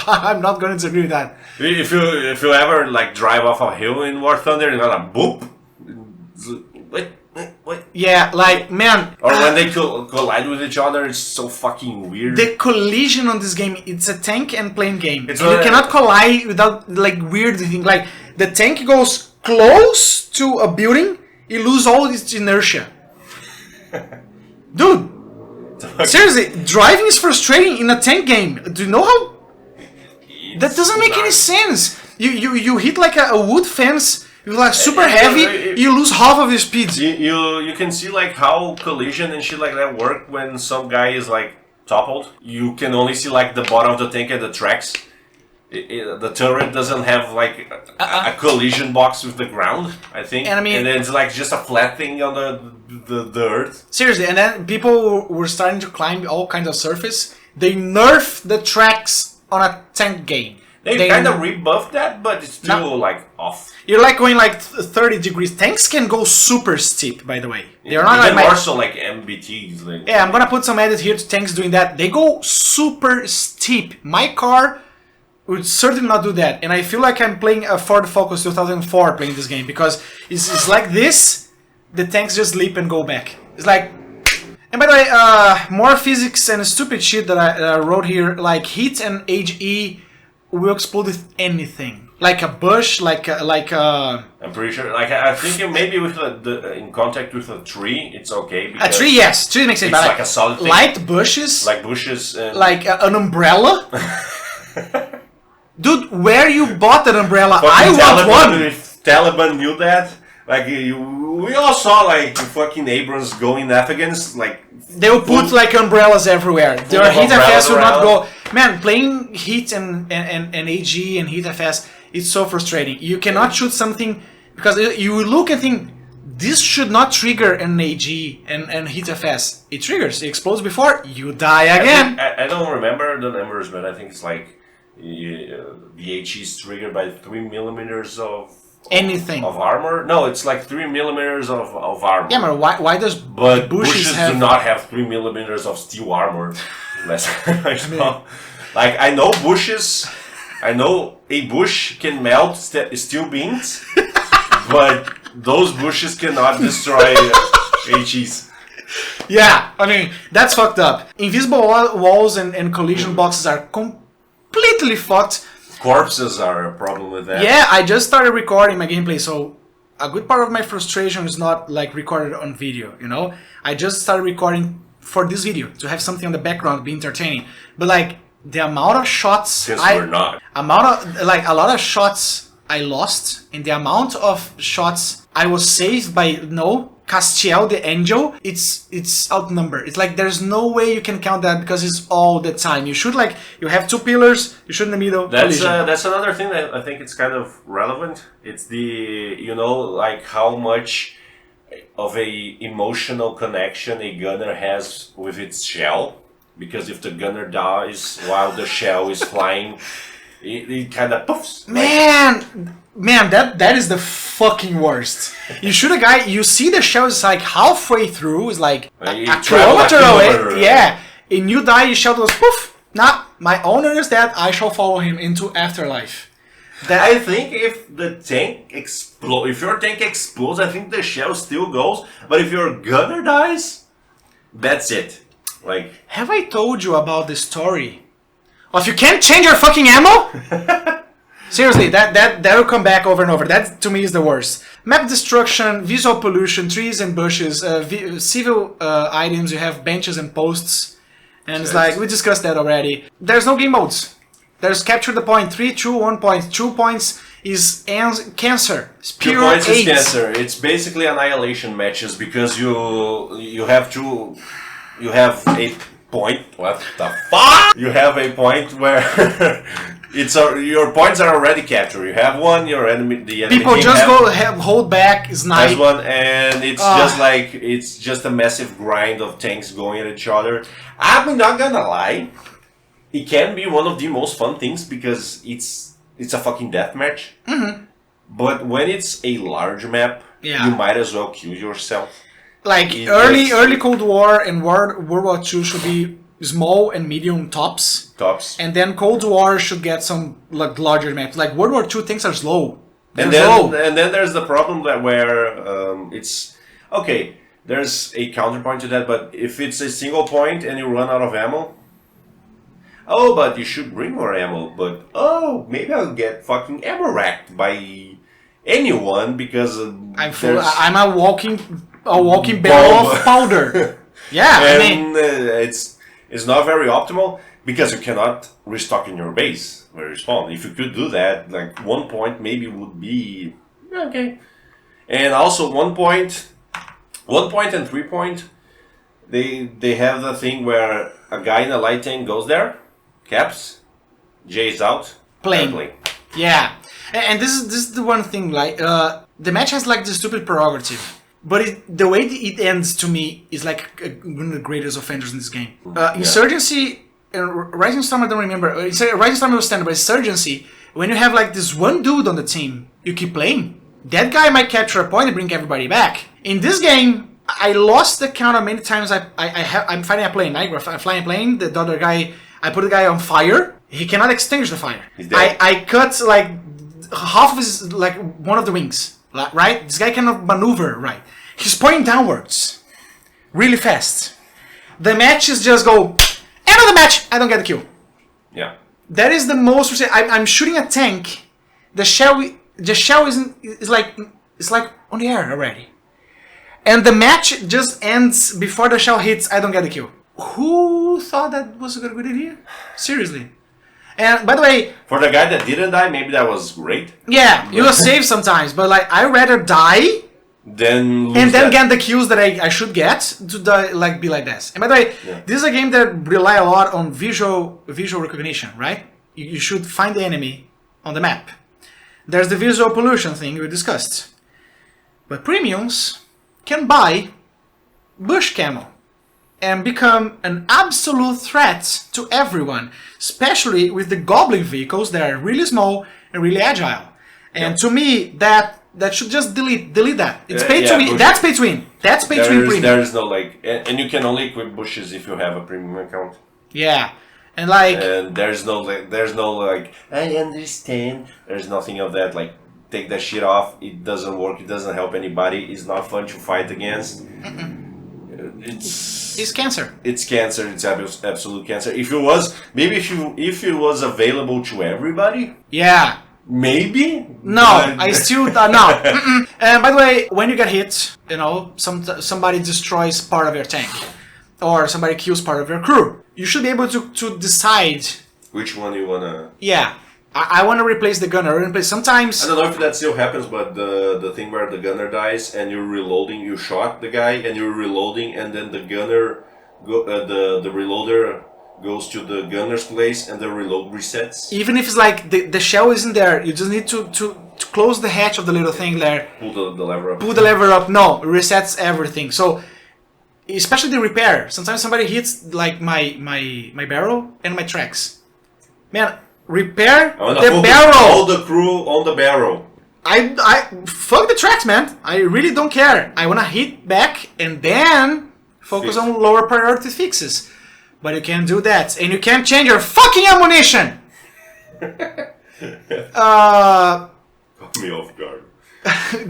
I'm not going to disagree with that. If you ever like drive off a hill in War Thunder, you're gonna boop. What? Yeah, like, man. Or when they collide with each other, it's so fucking weird. The collision on this game, it's a tank and plane game. You cannot collide without like weird things. Like the tank goes close to a building, it loses all its inertia. Dude, seriously, driving is frustrating in a tank game. Do you know how? That doesn't make any sense. You hit like a wood fence You're like super heavy, you lose half of your speed. You can see like how collision and shit like that work when some guy is like toppled. You can only see like the bottom of the tank and the tracks. The turret doesn't have like a collision box with the ground, I think. And I mean, and then it's like just a flat thing on the earth. Seriously, and then people were starting to climb all kinds of surface. They nerf the tracks on a tank game. They kind of rebuffed that, but it's still like off. You're like going like 30 degrees. Tanks can go super steep, by the way. They're not even like more so like MBTs. Like, yeah, I'm gonna put some edit here to tanks doing that. They go super steep. My car would certainly not do that, and I feel like I'm playing a Ford Focus 2004 playing this game because it's like this. The tanks just leap and go back. It's like. And by the way, more physics and stupid shit that I wrote here, like heat and HE will explode with anything, like a bush, like I'm pretty sure. Like I think maybe with in contact with a tree, it's okay. A tree, yes, tree makes sense. It's but like a solid thing. Light bushes, like bushes, and like an umbrella. Dude, where you bought an umbrella? I want one. If Taliban knew that, like we all saw like fucking Abrams going Afghans, like they will put like umbrellas everywhere. Their heat FS will not go. Man, playing heat and AG and heat FS, it's so frustrating. You cannot shoot something because you look and think this should not trigger an AG and heat FS. It triggers. It explodes before you die again. I don't remember the numbers, but I think it's like the AG is triggered by 3 millimeters of anything of armor. No, it's like 3 millimeters of armor. Yeah, but why does bushes do not have 3 millimeters of steel armor? Like I know bushes. I know a bush can melt steel beams, but those bushes cannot destroy HEs. Yeah, I mean that's fucked up. Invisible walls and collision boxes are completely fucked. Corpses are a problem with that. Yeah, I just started recording my gameplay, so a good part of my frustration is not like recorded on video, you know? I just started recording for this video to have something on the background, be entertaining. But like the amount of shots a lot of shots I lost, and the amount of shots I was saved by Castiel the Angel, it's outnumbered. It's like there's no way you can count that because it's all the time. You should you have two pillars, you shoot in the middle. That's another thing that I think it's kind of relevant. It's like how much of a emotional connection a gunner has with its shell. Because if the gunner dies while the shell is flying, it kind of poofs. Man, that is the fucking worst. You shoot a guy, you see the shell is like halfway through, is like a kilometer away. Yeah, and you die, your shell goes poof. Nah, my owner is dead. I shall follow him into afterlife. I think if the tank if your tank explodes, I think the shell still goes. But if your gunner dies, that's it. Like, have I told you about the story of you can't change your fucking ammo? Seriously, that will come back over and over. That to me is the worst. Map destruction, visual pollution, trees and bushes, civil items. You have benches and posts, and it's like we discussed that already. There's no game modes. There's capture the point 3, 2, 1 point. 2 points is cancer. It's pure 2 points AIDS. Is cancer. It's basically annihilation matches because you have to. You have a point. What the fuck? You have a point where your points are already captured. You have one. Your enemy. The enemy people just hold back. Snipe. Has one, and it's just a massive grind of tanks going at each other. I'm not gonna lie. It can be one of the most fun things because it's a fucking deathmatch. Mm-hmm. But when it's a large map, you might as well kill yourself. Like early Cold War and World War II should be small and medium tops. And then Cold War should get some like larger maps. Like World War II things are slow. And then there's the problem that where it's okay. There's a counterpoint to that, but if it's a single point and you run out of ammo, but you should bring more ammo. But maybe I'll get fucking ammo racked by anyone because I'm a walking barrel of powder. Yeah, it's not very optimal because you cannot restock in your base where you spawn. If you could do that, like 1 point maybe would be Okay. And also 1 point and 3 point, they have the thing where a guy in a light tank goes there, caps, J's out, Plane. Yeah, and this is the one thing, like the match has like the stupid prerogative, but the way it ends to me is like one of the greatest offenders in this game. Insurgency and Rising Storm, I don't remember. Rising Storm was standard, but Insurgency, when you have like this one dude on the team, you keep playing. That guy might capture a point and bring everybody back. In this game, I lost the count of many times I'm fighting a plane. I'm flying a plane. The other guy, I put the guy on fire. He cannot extinguish the fire. I cut like half of his, like one of the wings. Right? This guy cannot maneuver right. He's pointing downwards, really fast. The matches just go. End of the match. I don't get the kill. Yeah. That is the most. I'm shooting a tank. The shell is like on the air already, and the match just ends before the shell hits. I don't get the kill. Who thought that was a good idea? Seriously. And by the way, for the guy that didn't die, maybe that was great. Yeah, you will save sometimes, but like I rather die then get the kills that I should get to die, like be like this. And by the way, this is a game that rely a lot on visual recognition, right? You should find the enemy on the map. There's the visual pollution thing we discussed. But premiums can buy bush camo and become an absolute threat to everyone, especially with the goblin vehicles that are really small and really agile. And to me, that should just delete that. It's pay to win. That's pay to win. That's pay to win premium. There is no like, and you can only equip bushes if you have a premium account. Yeah. And like, and there's no like, I understand. There's nothing of that. Like, take that shit off. It doesn't work. It doesn't help anybody. It's not fun to fight against. It's cancer. It's cancer. It's absolute cancer. If it was if it was available to everybody. Yeah. Maybe. No, I still no. And by the way, when you get hit, you know, somebody destroys part of your tank, or somebody kills part of your crew. You should be able to decide which one you wanna. Yeah, I want to replace the gunner. Sometimes I don't know if that still happens, but the thing where the gunner dies and you're reloading, you shot the guy and you're reloading, and then the gunner, the reloader goes to the gunner's place and the reload resets. Even if it's like the shell isn't there, you just need to close the hatch of the little thing there. Pull the lever up. Pull the lever up. No, it resets everything. So. Especially the repair. Sometimes somebody hits like my barrel and my tracks. Man, repair the barrel. All the crew on the barrel. I fuck the tracks, man. I really don't care. I wanna hit back and then focus on lower priority fixes. But you can't do that, and you can't change your fucking ammunition. Caught me off guard.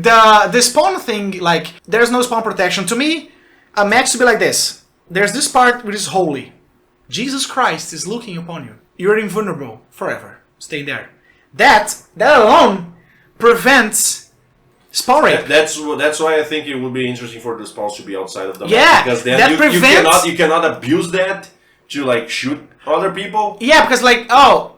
The spawn thing, like there's no spawn protection to me. A match should be like this. There's this part which is holy. Jesus Christ is looking upon you. You're invulnerable forever. Stay there. That alone prevents spawn rape. That's why I think it would be interesting for the spawns to be outside of the map. Yeah, because then you cannot abuse that to like shoot other people. Yeah, because like, oh,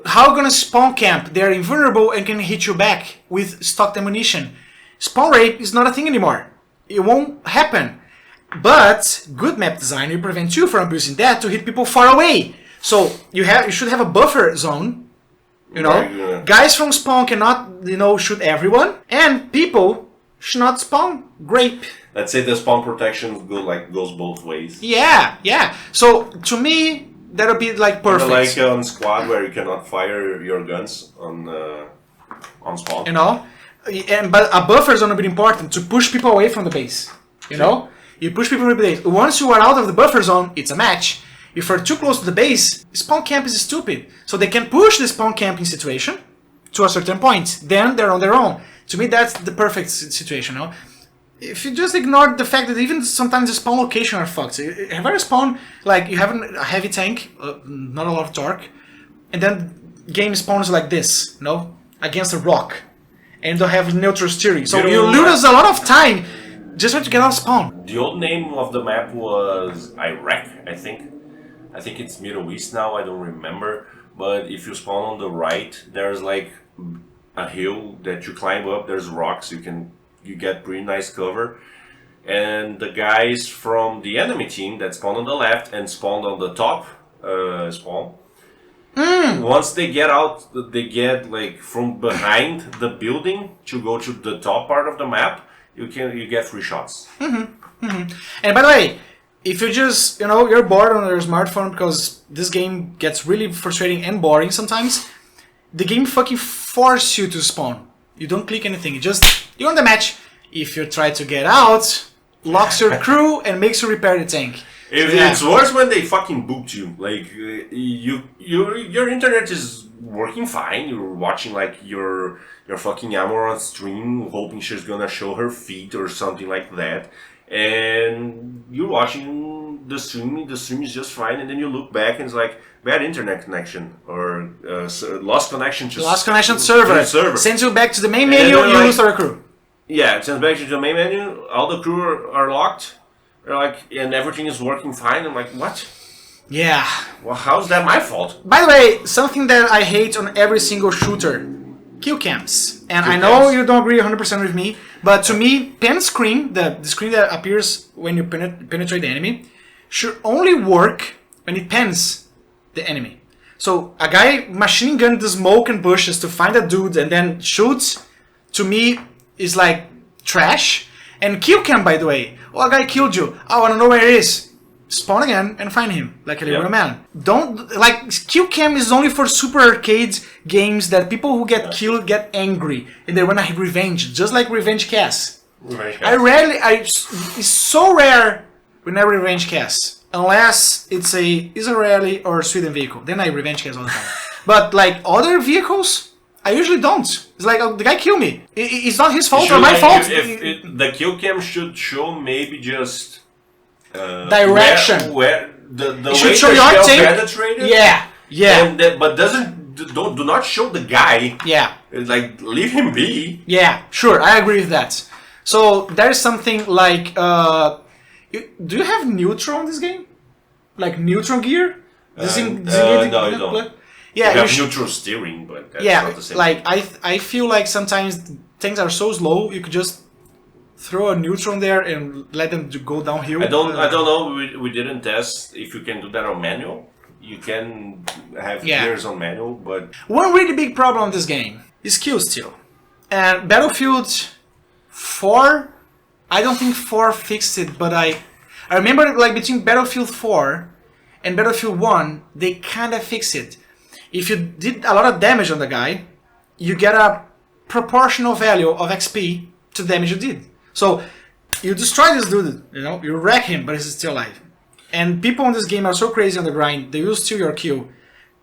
how gonna spawn camp? They're invulnerable and can hit you back with stocked ammunition. Spawn rape is not a thing anymore. It won't happen. But good map design will prevent you from abusing that to hit people far away. So you should have a buffer zone. You know, guys from spawn cannot, you know, shoot everyone, and people should not spawn grape. Let's say the spawn protection goes both ways. Yeah, yeah. So to me, that'll be like perfect. Like on squad where you cannot fire your guns on spawn. You know, but a buffer zone will be important to push people away from the base. You know. You push people in the base. Once you are out of the buffer zone, it's a match. If you're too close to the base, spawn camp is stupid. So they can push the spawn camping situation to a certain point. Then they're on their own. To me, that's the perfect situation. No? If you just ignore the fact that even sometimes the spawn location are fucked. Have you ever spawned, like you have a heavy tank, not a lot of torque, and then game spawns like this, no? Against a rock. And don't have neutral steering. So you lose a lot of time. Just try to get out of spawn. The old name of the map was Iraq, I think. I think it's Middle East now, I don't remember. But if you spawn on the right, there's like a hill that you climb up. There's rocks. You get pretty nice cover. And the guys from the enemy team that spawned on the left and spawned on the top spawn. Once they get out, they get like from behind the building to go to the top part of the map. You get free shots. And by the way, if you just you're bored on your smartphone because this game gets really frustrating and boring sometimes, the game fucking forces you to spawn. You don't click anything. You're on the match. If you try to get out, locks your crew and makes you repair the tank. It's worse when they fucking boot you. Like your internet is working fine. You're watching like your fucking Amor on stream, hoping she's gonna show her feet or something like that. And you're watching the stream. The stream is just fine, and then you look back and it's like bad internet connection or lost connection to server. Sends you back to the main menu. You lose our crew. Yeah, it sends back to the main menu. All the crew are locked. They're like, and everything is working fine. I'm like, what? Yeah. Well, how's that my fault? By the way, something that I hate on every single shooter, killcams. And I know you don't agree 100% with me, but to me, penscreen, the screen that appears when you penetrate the enemy, should only work when it pens the enemy. So a guy machine gun the smoke and bushes to find a dude and then shoots, to me, is like trash. And killcam, by the way, a guy killed you. I want to know where he is. Spawn again and find him like a little man. Don't like killcam is only for super arcade games that people who get killed get angry and they want to revenge, just like revenge cast. It's so rare when I revenge cast unless it's a Israeli or Sweden vehicle. Then I revenge cast all the time. But like other vehicles, I usually don't. It's like the guy killed me. It's not his fault or my fault. The kill cam should show maybe just direction. Where the it way show the your shell tank. penetrated. Yeah. But do not show the guy. Yeah. Like leave him be. Yeah. Sure, I agree with that. So there's something like, do you have neutral in this game? Like neutral gear? No, you don't. Yeah, you have neutral steering, but that's not the same. Like I feel like sometimes things are so slow you could just throw a neutron there and let them go downhill. I don't know. We didn't test if you can do that on manual. You can have gears on manual, but one really big problem on this game is kill steal. And Battlefield 4, I don't think 4 fixed it, but I remember like between Battlefield 4 and Battlefield 1, they kind of fixed it. If you did a lot of damage on the guy, you get a proportional value of XP to the damage you did. So you destroy this dude, you wreck him, but he's still alive. And people in this game are so crazy on the grind, they will steal your kill.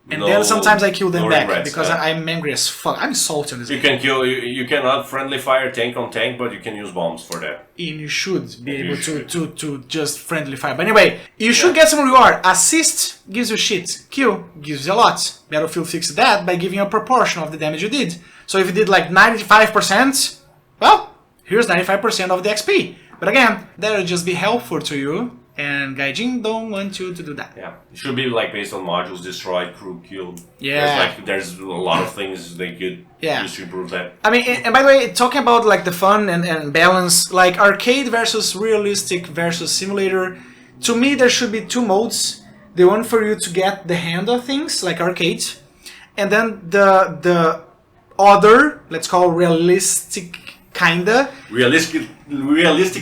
And then sometimes I kill them back because I'm angry as fuck. I'm salty on this game. You cannot friendly fire tank on tank, but you can use bombs for that. And you should be able to just friendly fire. But anyway, you should get some reward. Assist gives you shit. Kill gives you a lot. Battlefield fixed that by giving you a proportion of the damage you did. So if you did like 95%, well, here's 95% of the XP. But again, that'll just be helpful to you. And Gaijin don't want you to do that. Yeah, it should be like based on modules, destroyed, crew killed. Yeah. There's a lot of things they could use to improve that. I mean, and by the way, talking about like the fun and balance, like arcade versus realistic versus simulator, to me there should be two modes. The one for you to get the hand of things, like arcade, and then the other, let's call realistic kinda. Realistic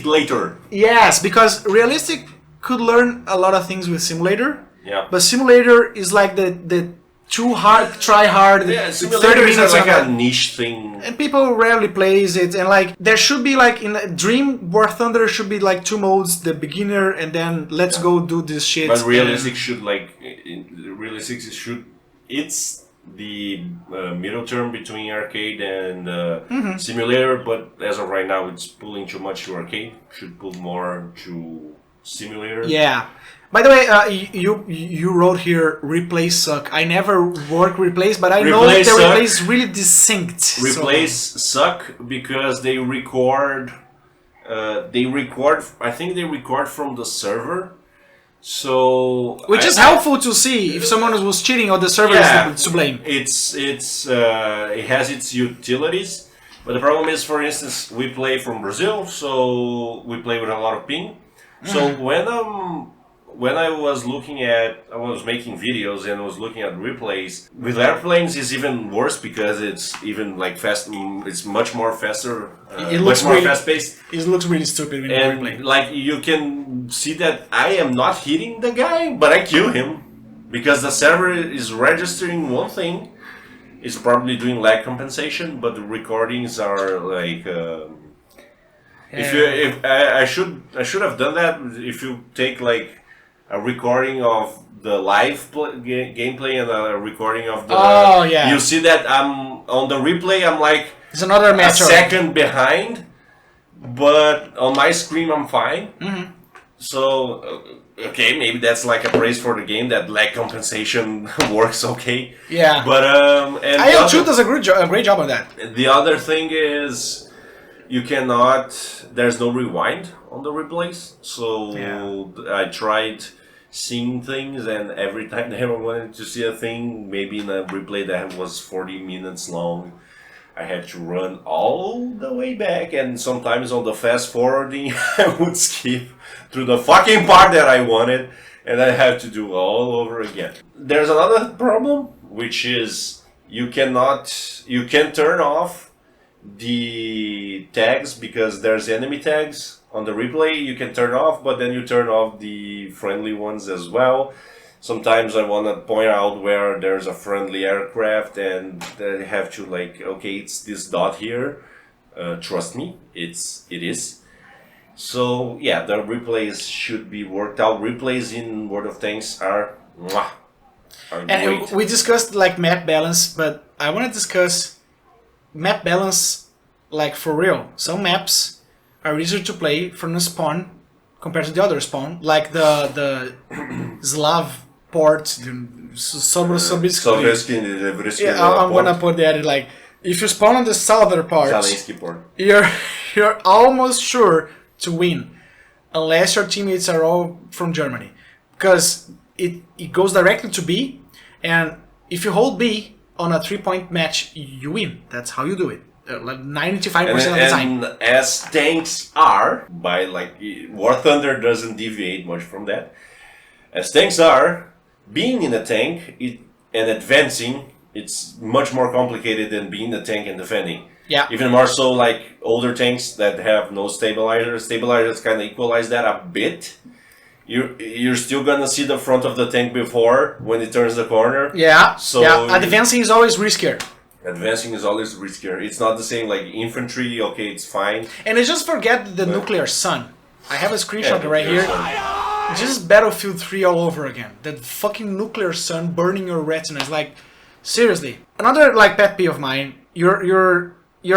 later. Yes, because realistic could learn a lot of things with simulator. Yeah. But simulator is like the too hard, try hard. Yeah, simulator is like a niche thing. And people rarely plays it. And like there should be like in Dream War Thunder should be like two modes: the beginner and then let's go do this shit. But realistic should it's the middle term between arcade and simulator. But as of right now, it's pulling too much to arcade. Should pull more to simulator. Yeah. By the way, you wrote here replays suck. I never work replays, but I know that the replays is really distinct. Replays suck because they record. I think they record from the server, So which is helpful to see if someone was cheating or the server is to blame. It has its utilities, but the problem is, for instance, we play from Brazil, so we play with a lot of ping. So when I was making videos and I was looking at replays with airplanes, is even worse because it's even like fast. It's much more faster. It looks much more really fast paced. It looks really stupid when you replay. Like you can see that I am not hitting the guy, but I kill him because the server is registering one thing. It's probably doing lag compensation, but the recordings are like. If I should have done that. If you take like a recording of the live gameplay and a recording of the you see that I'm on the replay, I'm like it's another match a second behind, but on my screen I'm fine. So okay, maybe that's like a praise for the game that lag compensation works okay. Yeah, but and IL2 does a great job on that. The other thing is you cannot, there's no rewind on the replays, so I tried seeing things, and every time I wanted to see a thing, maybe in a replay that was 40 minutes long, I had to run all the way back, and sometimes on the fast forwarding I would skip through the fucking part that I wanted, and I had to do all over again. There's another problem, which is you can turn off the tags because there's enemy tags on the replay. You can turn off, but then you turn off the friendly ones as well. Sometimes I want to point out where there's a friendly aircraft and they have to like, okay, it's this dot here. Trust me, it is. So yeah, the replays should be worked out. Replays in World of Tanks are great. And we discussed like map balance, but I want to discuss map balance, like for real. Some maps are easier to play from the spawn compared to the other spawn, like the Slav port, Sobieski. Yeah, I'm gonna put that like if you spawn on the southern part, port, you're almost sure to win, unless your teammates are all from Germany, because it goes directly to B, and if you hold B on a 3-point match, you win. That's how you do it. Like 95% of the time. And as tanks are, by like War Thunder doesn't deviate much from that. As tanks are, being in a tank and advancing, it's much more complicated than being a tank and defending. Yeah. Even more so, like older tanks that have no stabilizers. Stabilizers kind of equalize that a bit. You're still gonna see the front of the tank before when it turns the corner. Yeah. So advancing is always riskier. Advancing is always riskier. It's not the same like infantry. Okay, it's fine. And I just forget the nuclear sun. I have a screenshot right here. Just Battlefield 3 all over again. That fucking nuclear sun burning your retina is like, seriously. Another like pet peeve of mine. Your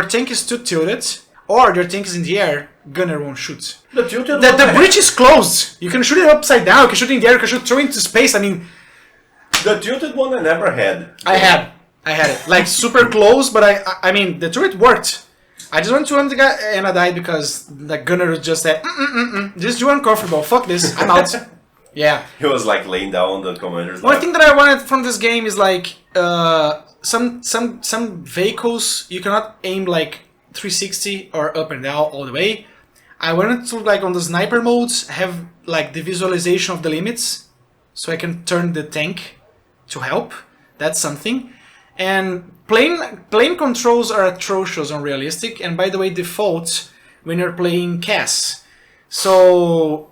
tank is too tilted, or your tank is in the air. Gunner won't shoot. The bridge is closed. You can shoot it upside down. You can shoot it in the air. You can shoot through into space. I mean, the tilted one I never had. I had it like super close, but I mean the turret worked. I just went to him and I died because the gunner just said, This is too uncomfortable. Fuck this. I'm out. Yeah. He was like laying down on the commander's One thing that I wanted from this game is like some vehicles you cannot aim like 360 or up and down all the way. I wanted to like on the sniper modes have like the visualization of the limits so I can turn the tank to help. That's something. And plane controls are atrocious, unrealistic, and by the way, default when you're playing CAS. So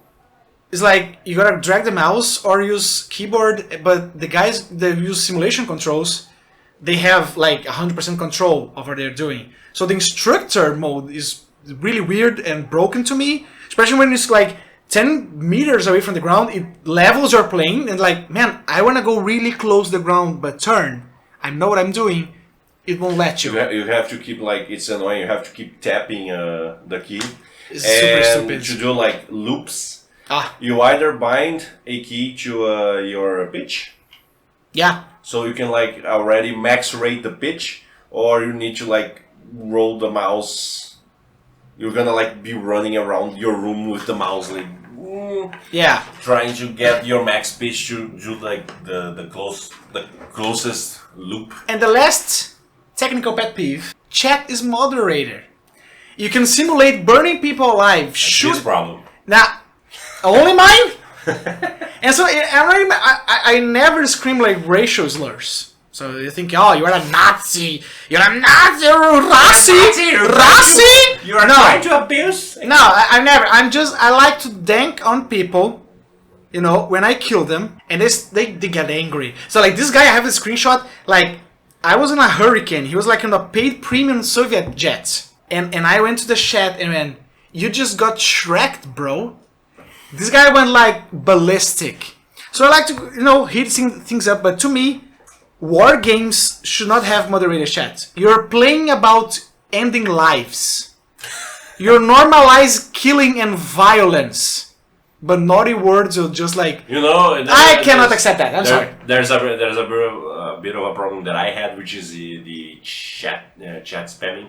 it's like you gotta drag the mouse or use keyboard, but the guys that use simulation controls, they have like 100% control of what they're doing. So the instructor mode is really weird and broken to me, especially when it's like 10 meters away from the ground. It levels your plane and like, man, I wanna go really close to the ground, but turn. I know what I'm doing. It won't let you. You have to keep like, it's annoying. You have to keep tapping the key. It's super stupid. To do like loops, you either bind a key to your pitch. Yeah. So you can like already max rate the pitch, or you need to like roll the mouse. You're gonna like be running around your room with the mouse like pushing. Yeah. Trying to get your max speed to do like the closest loop. And the last technical pet peeve: chat is moderator. You can simulate burning people alive. Shoot. This problem. Now, only mine. And so I never scream like racial slurs. So you think, oh, you're a Nazi, you're a Nazi, Rasi. You are trying to abuse. No, I never. I like to dank on people, you know, when I kill them, and they get angry. So like this guy, I have a screenshot. Like I was in a hurricane. He was like in a paid premium Soviet jet, and I went to the chat and went, "You just got shreked, bro." This guy went like ballistic. So I like to, you know, heat things up, but to me, war games should not have moderated chat. You're playing about ending lives. You normalize killing and violence, but naughty words are just like, you know. I cannot accept that. I'm sorry. There's a bit of a problem that I had, which is the chat spamming.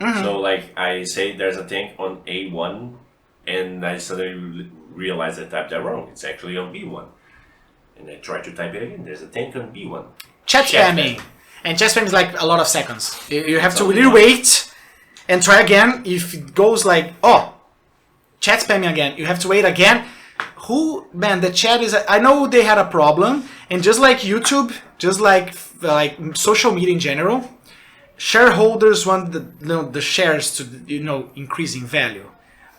Mm-hmm. So like I say, there's a tank on A1, and I suddenly realize I typed that wrong. It's actually on B1, and I try to type it again. There's a tank on B1. Chat spamming. And chat spamming is like a lot of seconds. You have to really wait and try again. If it goes like, oh, chat spamming again, you have to wait again. Man, the chat is... I know they had a problem. And just like YouTube, just like social media in general, shareholders want the shares to, you know, increase in value.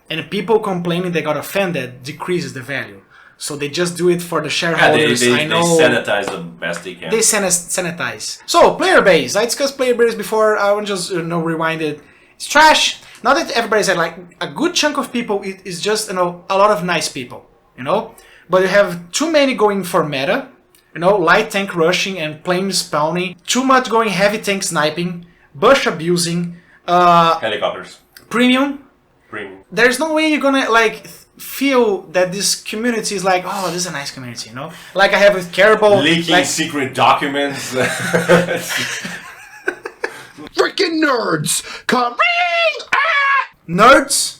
And people complaining they got offended decreases the value. So they just do it for the shareholders. Yeah, I know they sanitize the best they can. They sanitize. So player base. I discussed player base before. I want to just rewind it. It's trash. Not that everybody said like a good chunk of people is just a lot of nice people, But you have too many going for meta, light tank rushing and plane spawning. Too much going heavy tank sniping, bush abusing. Helicopters. Premium. There's no way you're gonna feel that this community is like, oh, this is a nice community, Like I have with Caribou. Leaking secret documents. Freaking nerds! Come Nerds,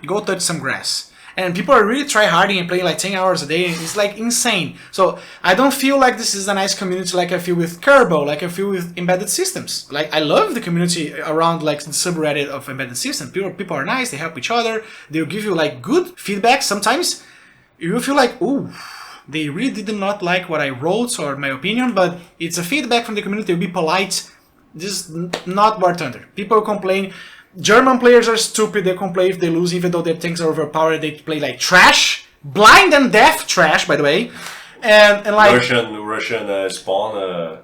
go touch some grass. And people are really tryharding and playing like 10 hours a day. It's like insane. So I don't feel like this is a nice community like I feel with Caribou, like I feel with embedded systems. Like I love the community around like the subreddit of embedded systems. People are nice, they help each other, they'll give you like good feedback. Sometimes you feel like, ooh, they really did not like what I wrote or my opinion, but it's a feedback from the community, they'll be polite. This is not War Thunder. People complain. German players are stupid, they complain if they lose even though their tanks are overpowered, they play like trash. Blind and deaf trash, by the way. And like Russian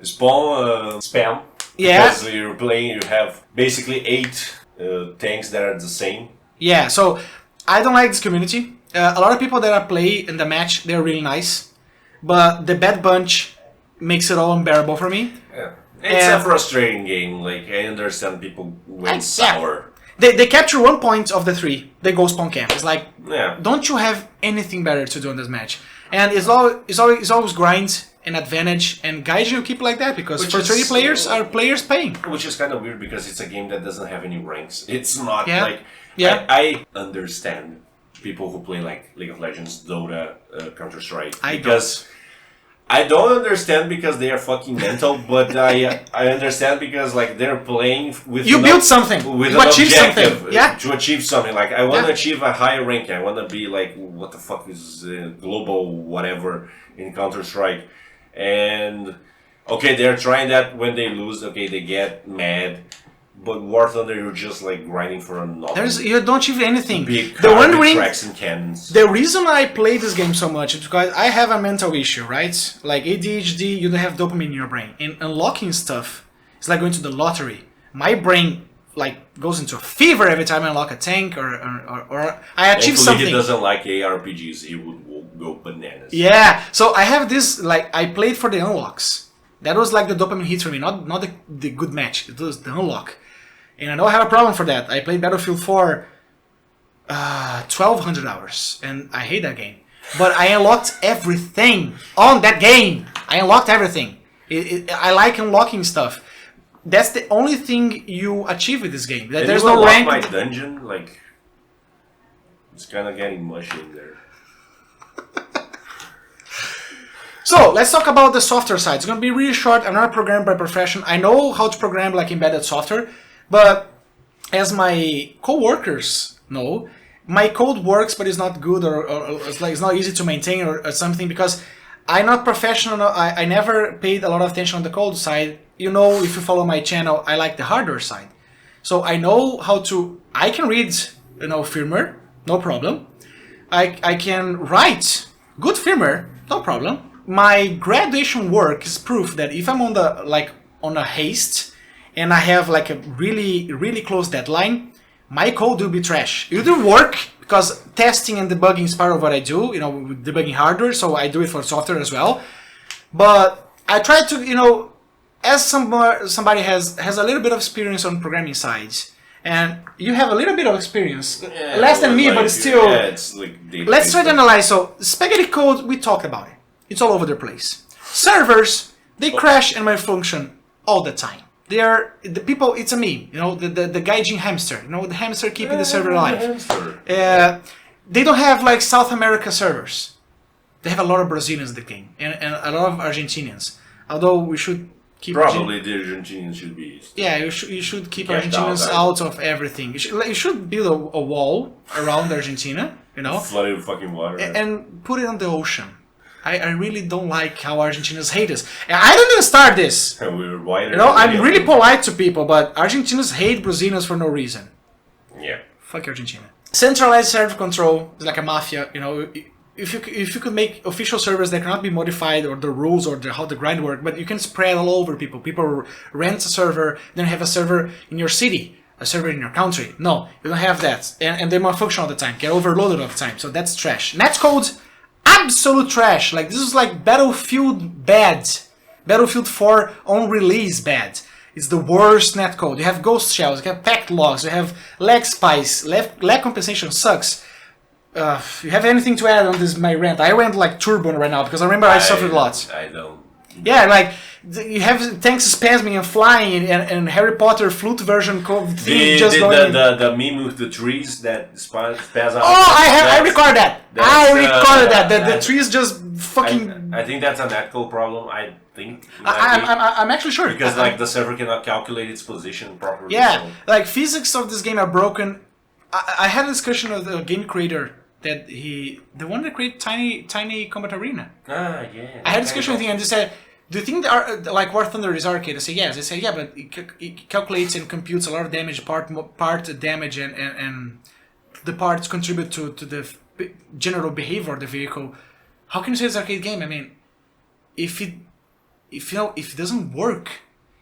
spam. Yeah. Because you're playing, you have basically 8 tanks that are the same. Yeah, so I don't like this community. A lot of people that I play in the match, they're really nice. But the Bad Bunch makes it all unbearable for me. Yeah. It's a frustrating game. Like I understand people went sour. They capture 1 point of the 3. They go spawn camp. It's like, don't you have anything better to do in this match? And it's always grind and advantage, and guys, you keep like that because for 30 players are players paying. Which is kind of weird because it's a game that doesn't have any ranks. It's not like I understand people who play like League of Legends, Dota, Counter-Strike I don't understand because they are fucking mental, but I understand because like they're playing with build something with to an achieve objective, something. Yeah, to achieve something. Like I want to achieve a higher rank. I want to be like what the fuck is global whatever in Counter-Strike, and okay, they're trying that. When they lose, okay, they get mad. But War Thunder, you're just like grinding for a nothing. You don't achieve anything. Big the one ring, tracks and cannons. The reason I play this game so much is because I have a mental issue, right? Like ADHD, you don't have dopamine in your brain. And unlocking stuff, it's like going to the lottery. My brain like goes into a fever every time I unlock a tank or I achieve something. He doesn't like ARPGs. He would go bananas. Yeah. So I have this like I played for the unlocks. That was like the dopamine hit for me, not the good match. It was the unlock. And I know I have a problem for that. I played Battlefield 4 1,200 hours, and I hate that game. But I unlocked everything on that game. I unlocked everything. I like unlocking stuff. That's the only thing you achieve with this game. There's no rank. My dungeon, like, it's kind of getting mushy in there. So let's talk about the software side. It's going to be really short. I'm not a programmer by profession. I know how to program like embedded software, but as my co-workers know, my code works, but it's not good, or it's not easy to maintain or something, because I'm not professional. I never paid a lot of attention on the code side. You know, if you follow my channel, I like the hardware side. So I know how to, I can read, firmware, no problem. I can write good firmware, no problem. My graduation work is proof that if I'm on a haste and I have like a really, really close deadline, my code will be trash. It will work because testing and debugging is part of what I do, debugging hardware, so I do it for software as well. But I try to, as somebody has a little bit of experience on programming sides, and you have a little bit of experience, less than me, but still. Yeah, it's like let's try to analyze. So spaghetti code, we talked about it. It's all over the place. Servers, they crash and malfunction all the time. They are the people. It's a meme, the gaijin hamster, the hamster keeping the server alive. They don't have like South America servers. They have a lot of Brazilians in the game and a lot of Argentinians. Although we should keep probably the Argentinians should be. Yeah, you should keep Argentinians out of everything. You should build a wall around Argentina, flood it with fucking water, and put it on the ocean. I really don't like how Argentinians hate us. And I didn't start this. We're whiter. I'm really polite to people, but Argentinians hate Brazilians for no reason. Yeah. Fuck Argentina. Centralized server control is like a mafia. If you could make official servers that cannot be modified, or the rules, or how the grind work, but you can spread all over people. People rent a server, then have a server in your city, a server in your country. No, you don't have that, and they malfunction all the time, get overloaded all the time. So that's trash. Netcode. Absolute trash. Like, this is like Battlefield bad. Battlefield 4 on release bad. It's the worst netcode. You have ghost shells, you have packed logs, you have lag spice, lag compensation sucks. You have anything to add on this, my rant? I went like turbo right now because I remember I suffered lots. I don't. Yeah, like you have tanks spamming and flying, and Harry Potter flute version thing just going. The meme with the trees that spaz out. Oh, I recorded that. I recorded that. The trees just fucking. I think that's a netcode problem. I think. I'm actually sure because the server cannot calculate its position properly. Yeah, so. like physics of this game are broken. I had a discussion with a game creator. The one that created Tiny Combat Arena. Ah, yeah. I had a discussion with him and they said, do you think like War Thunder is arcade? I said yes. They said yeah, but it calculates and computes a lot of damage, part damage, and the parts contribute to the general behavior of the vehicle. How can you say it's an arcade game? I mean, if it doesn't work,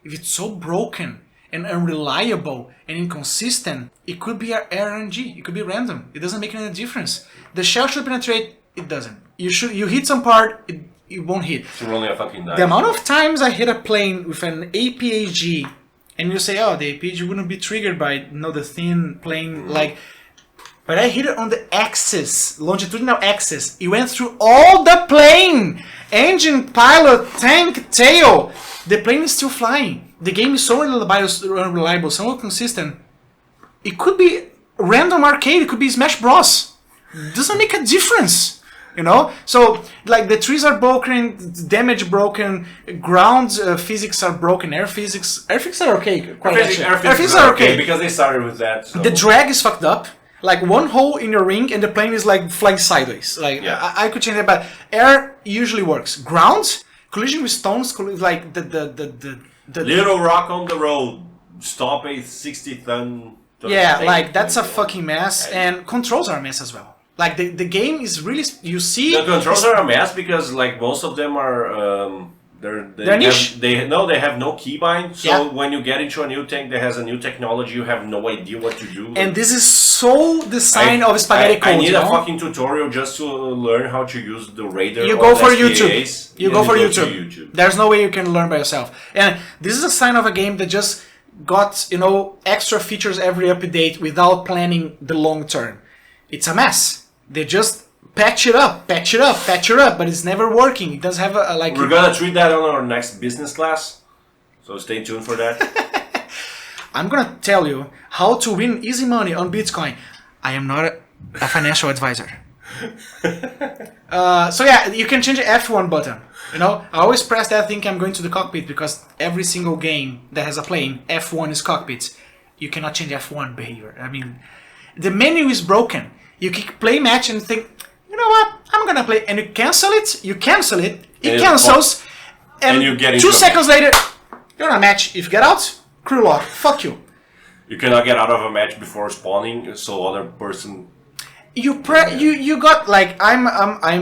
if it's so broken and unreliable and inconsistent, it could be RNG. It could be random. It doesn't make any difference. The shell should penetrate. It doesn't. You hit some part. It won't hit. It's rolling a fucking die. The amount of times I hit a plane with an APAG, and you say, oh, the APAG wouldn't be triggered by the thin plane but I hit it on the axis, longitudinal axis. It went through all the plane, engine, pilot, tank, tail. The plane is still flying. The game is so unreliable, so inconsistent. It could be random arcade. It could be Smash Bros. Doesn't make a difference. So like the trees are broken, damage broken, ground physics are broken, air physics are okay. Air physics are okay because they started with that. So. The drag is fucked up. Like one hole in your ring and the plane is like flying sideways. Like yeah. I could change that, but air usually works. Ground collision with stones, like the little rock on the road, stop a 60-ton. Yeah, like that's a fucking mess, and controls are a mess as well. Like the game is really, you see. The controls are a mess because like most of them are they're niche. They have no keybind. So when you get into a new tank that has a new technology, you have no idea what to do. And this is so the sign of spaghetti code. I need a fucking tutorial just to learn how to use the radar. You go for YouTube. You go for YouTube. There's no way you can learn by yourself. And this is a sign of a game that just got extra features every update without planning the long term. It's a mess. They just patch it up, but it's never working. It does have a like. We're gonna treat that on our next business class, so stay tuned for that. I'm gonna tell you how to win easy money on Bitcoin. I am not a financial advisor. So yeah, you can change the F1 button. You know, I always press that thinking I'm going to the cockpit because every single game that has a plane, F1 is cockpit. You cannot change F1 behavior. I mean, the menu is broken. You click play match and think, you know what, I'm gonna play, and you cancel it, it cancels, and you get 2 seconds later, you're on a match. If you get out, crew lock, fuck you. You cannot get out of a match before spawning, so other person... You got, like, I'm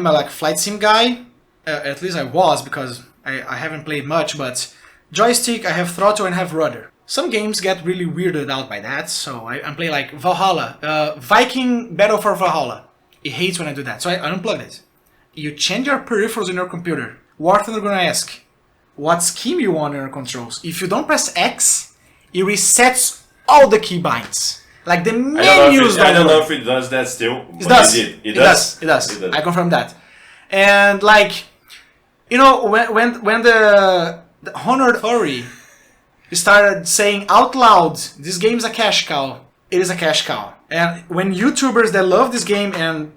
a like flight sim guy, at least I was, because I haven't played much, but joystick, I have throttle and have rudder. Some games get really weirded out by that, so I play like Valhalla, Viking Battle for Valhalla. It hates when I do that, so I unplug it. You change your peripherals in your computer. War Thunder gonna ask, what scheme you want in your controls? If you don't press X, it resets all the keybinds. Like the menus. I don't know if it does that still. It does. It does. I confirm that. And like, you know, when the Honored Furry started saying out loud, this game is a cash cow. It is a cash cow. And when YouTubers that love this game and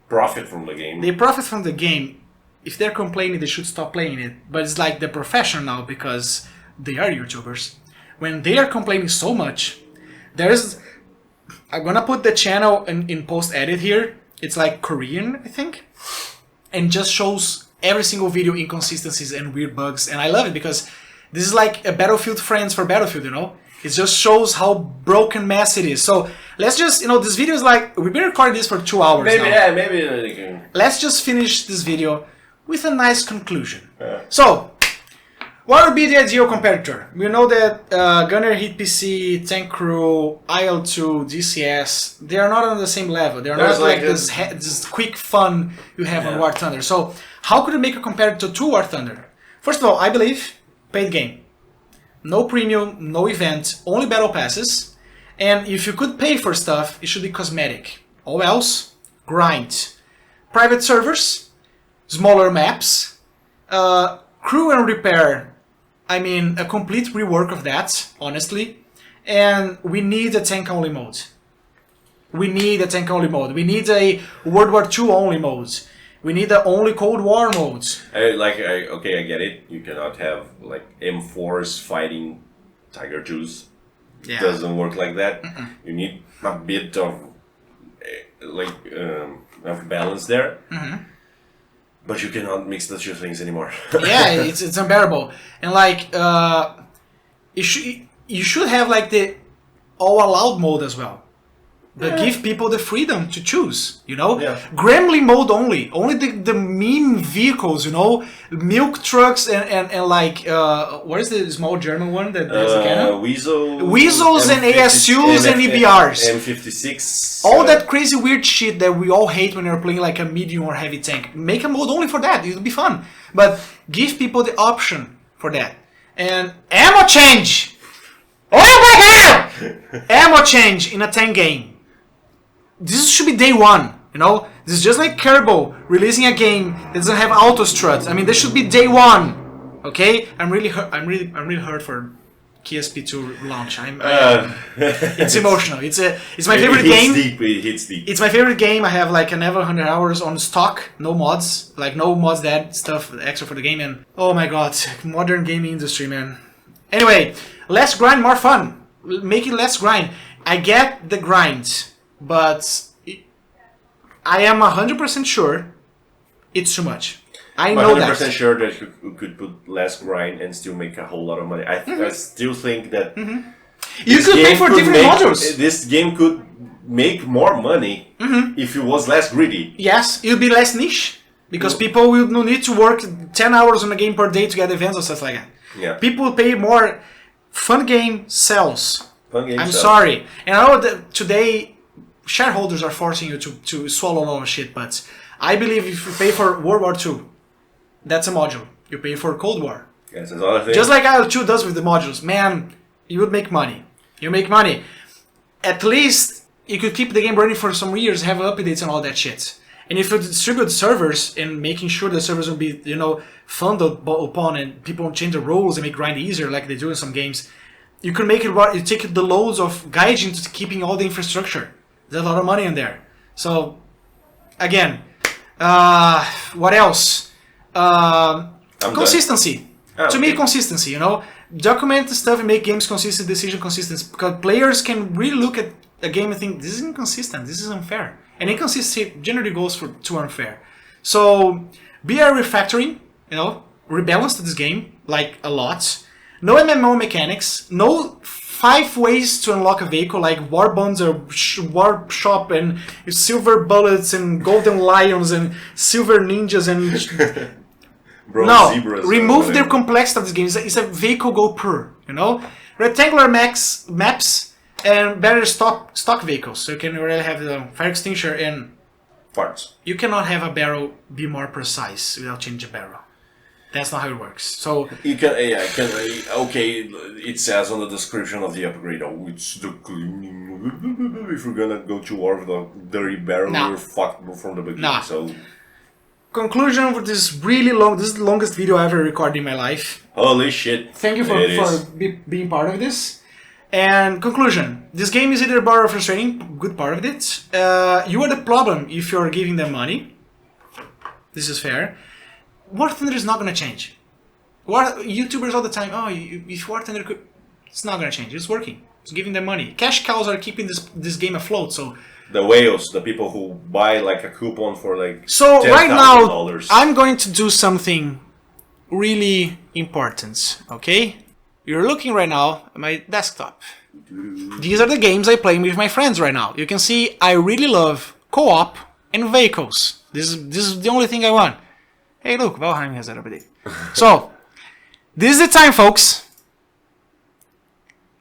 profit from the game, they profit from the game. If they're complaining, they should stop playing it. But it's like the profession now because they are YouTubers. When they are complaining so much, there's... I'm gonna put the channel in post-edit here. It's like Korean, I think. And just shows every single video inconsistencies and weird bugs. And I love it because this is like a Battlefield Friends for Battlefield, you know? It just shows how broken mess it is. So let's just, you know, this video is like... We've been recording this for 2 hours now. Yeah, maybe... Let's just finish this video with a nice conclusion. So, what would be the ideal competitor? We know that Gunner, Heat PC, Tank Crew, IL2, DCS, they are not on the same level. They are not like this quick fun you have on War Thunder. So, how could you make a competitor to War Thunder? First of all, I believe paid game. No premium, no event, only battle passes. And if you could pay for stuff, it should be cosmetic. All else, grind. Private servers, smaller maps, crew and repair. I mean, a complete rework of that, honestly. And we need a tank only mode. We need a tank only mode. We need a World War II only mode. We need the only Cold War mode. Okay, I get it. You cannot have like M4s fighting Tiger 2s. Yeah. It doesn't work like that. You need a bit of of balance there. But you cannot mix the two things anymore. Yeah, it's unbearable. And like, you should have like the all allowed mode as well. But give people the freedom to choose, you know? Yeah. Gremlin mode only. Only the meme vehicles, you know? Milk trucks and like, what is the small German one that has a cannon? Weasels and ASUs and EBRs. M56. All that crazy weird shit that we all hate when you're playing like a medium or heavy tank. Make a mode only for that. It'll be fun. But give people the option for that. And ammo change! Oh my god! Ammo change in a tank game. This should be day one, you know? This is just like Kerbal releasing a game that doesn't have auto struts. I mean, this should be day one, okay? I'm really hurt for KSP2 launch. It's emotional. It's my favorite game. It hits deep. It's my favorite game. I have like another 100 hours on stock, no mods, like no mods that stuff extra for the game. And oh my god, modern gaming industry, man. Anyway, less grind, more fun. Make it less grind. I get the grind. But I am 100% sure it's too much. I know that. 100% sure that you could put less grind and still make a whole lot of money. I still think that you could pay for different modules. This game could make more money if it was less greedy. Yes, it would be less niche because people will no need to work 10 hours on a game per day to get events or stuff like that. Yeah. People will pay more. Fun game sells. I'm sorry. And I know that today shareholders are forcing you to swallow a lot of shit, but I believe if you pay for World War II, that's a module. You pay for Cold War. Yes, that's another thing. Just like IL2 does with the modules. Man, you would make money. You make money. At least you could keep the game running for some years, have updates and all that shit. And if you distribute servers and making sure the servers will be, you know, funded upon and people don't change the rules and make grind easier like they do in some games, you can make it, you take the loads of gaijin to keeping all the infrastructure. There's a lot of money in there. So, again, what else? Consistency. To me, consistency, you know? Document stuff and make games consistent, decision consistent, because players can really look at a game and think, this is inconsistent, this is unfair. And inconsistency generally goes to unfair. So, BR refactoring, you know, rebalanced this game, like, a lot. No MMO mechanics, no 5 ways to unlock a vehicle, like war bonds or war shop and silver bullets and golden lions and silver ninjas and... Zebras remove the complexity of this game. It's a vehicle go per, you know? Rectangular maps and better stock vehicles. So you can really have the fire extinguisher and... Parts. You cannot have a barrel be more precise without changing a barrel. That's not how it works. So you can, okay, it says on the description of the upgrade, oh, it's the cleaning. If we're gonna go to war with a dirty barrel, we're fucked from the beginning. So... Conclusion for this really long, this is the longest video I ever recorded in my life. Holy shit. Thank you for being part of this. And conclusion, this game is either boring or frustrating, good part of it. You are the problem if you're giving them money. This is fair. War Thunder is not going to change. YouTubers all the time, oh, if War Thunder could... It's not going to change, it's working. It's giving them money. Cash cows are keeping this game afloat, so... The whales, the people who buy like a coupon for like so $10,000. Right now, I'm going to do something really important, okay? You're looking right now at my desktop. These are the games I play with my friends right now. You can see I really love co-op and vehicles. This is the only thing I want. Hey look, Valheim has that already. So, this is the time, folks.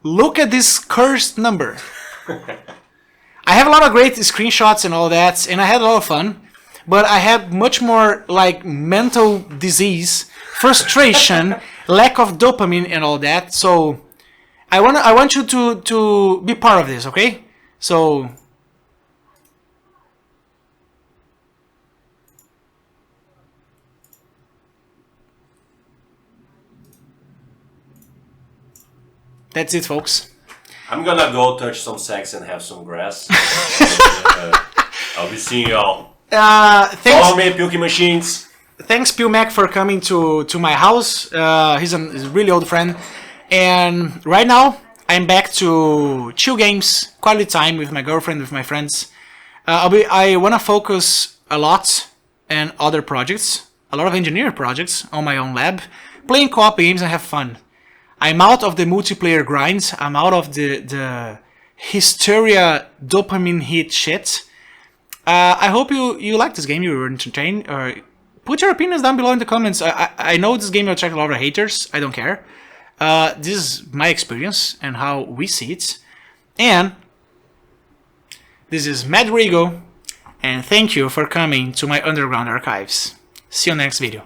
Look at this cursed number. I have a lot of great screenshots and all that, and I had a lot of fun, but I had much more like mental disease, frustration, lack of dopamine and all that. So I want you to be part of this, okay? So that's it, folks. I'm gonna go touch some sex and have some grass. I'll be seeing y'all. Follow me, Pilky Machines. Thanks, Pilmac, for coming to my house. He's a really old friend. And right now, I'm back to chill games, quality time with my girlfriend, with my friends. I want to focus a lot on other projects, a lot of engineer projects on my own lab, playing co-op games and have fun. I'm out of the multiplayer grinds. I'm out of the hysteria dopamine hit shit. I hope you liked this game. You were entertained. Put your opinions down below in the comments. I know this game will attract a lot of haters. I don't care. This is my experience and how we see it. And this is Mad Rigo. And thank you for coming to my underground archives. See you next video.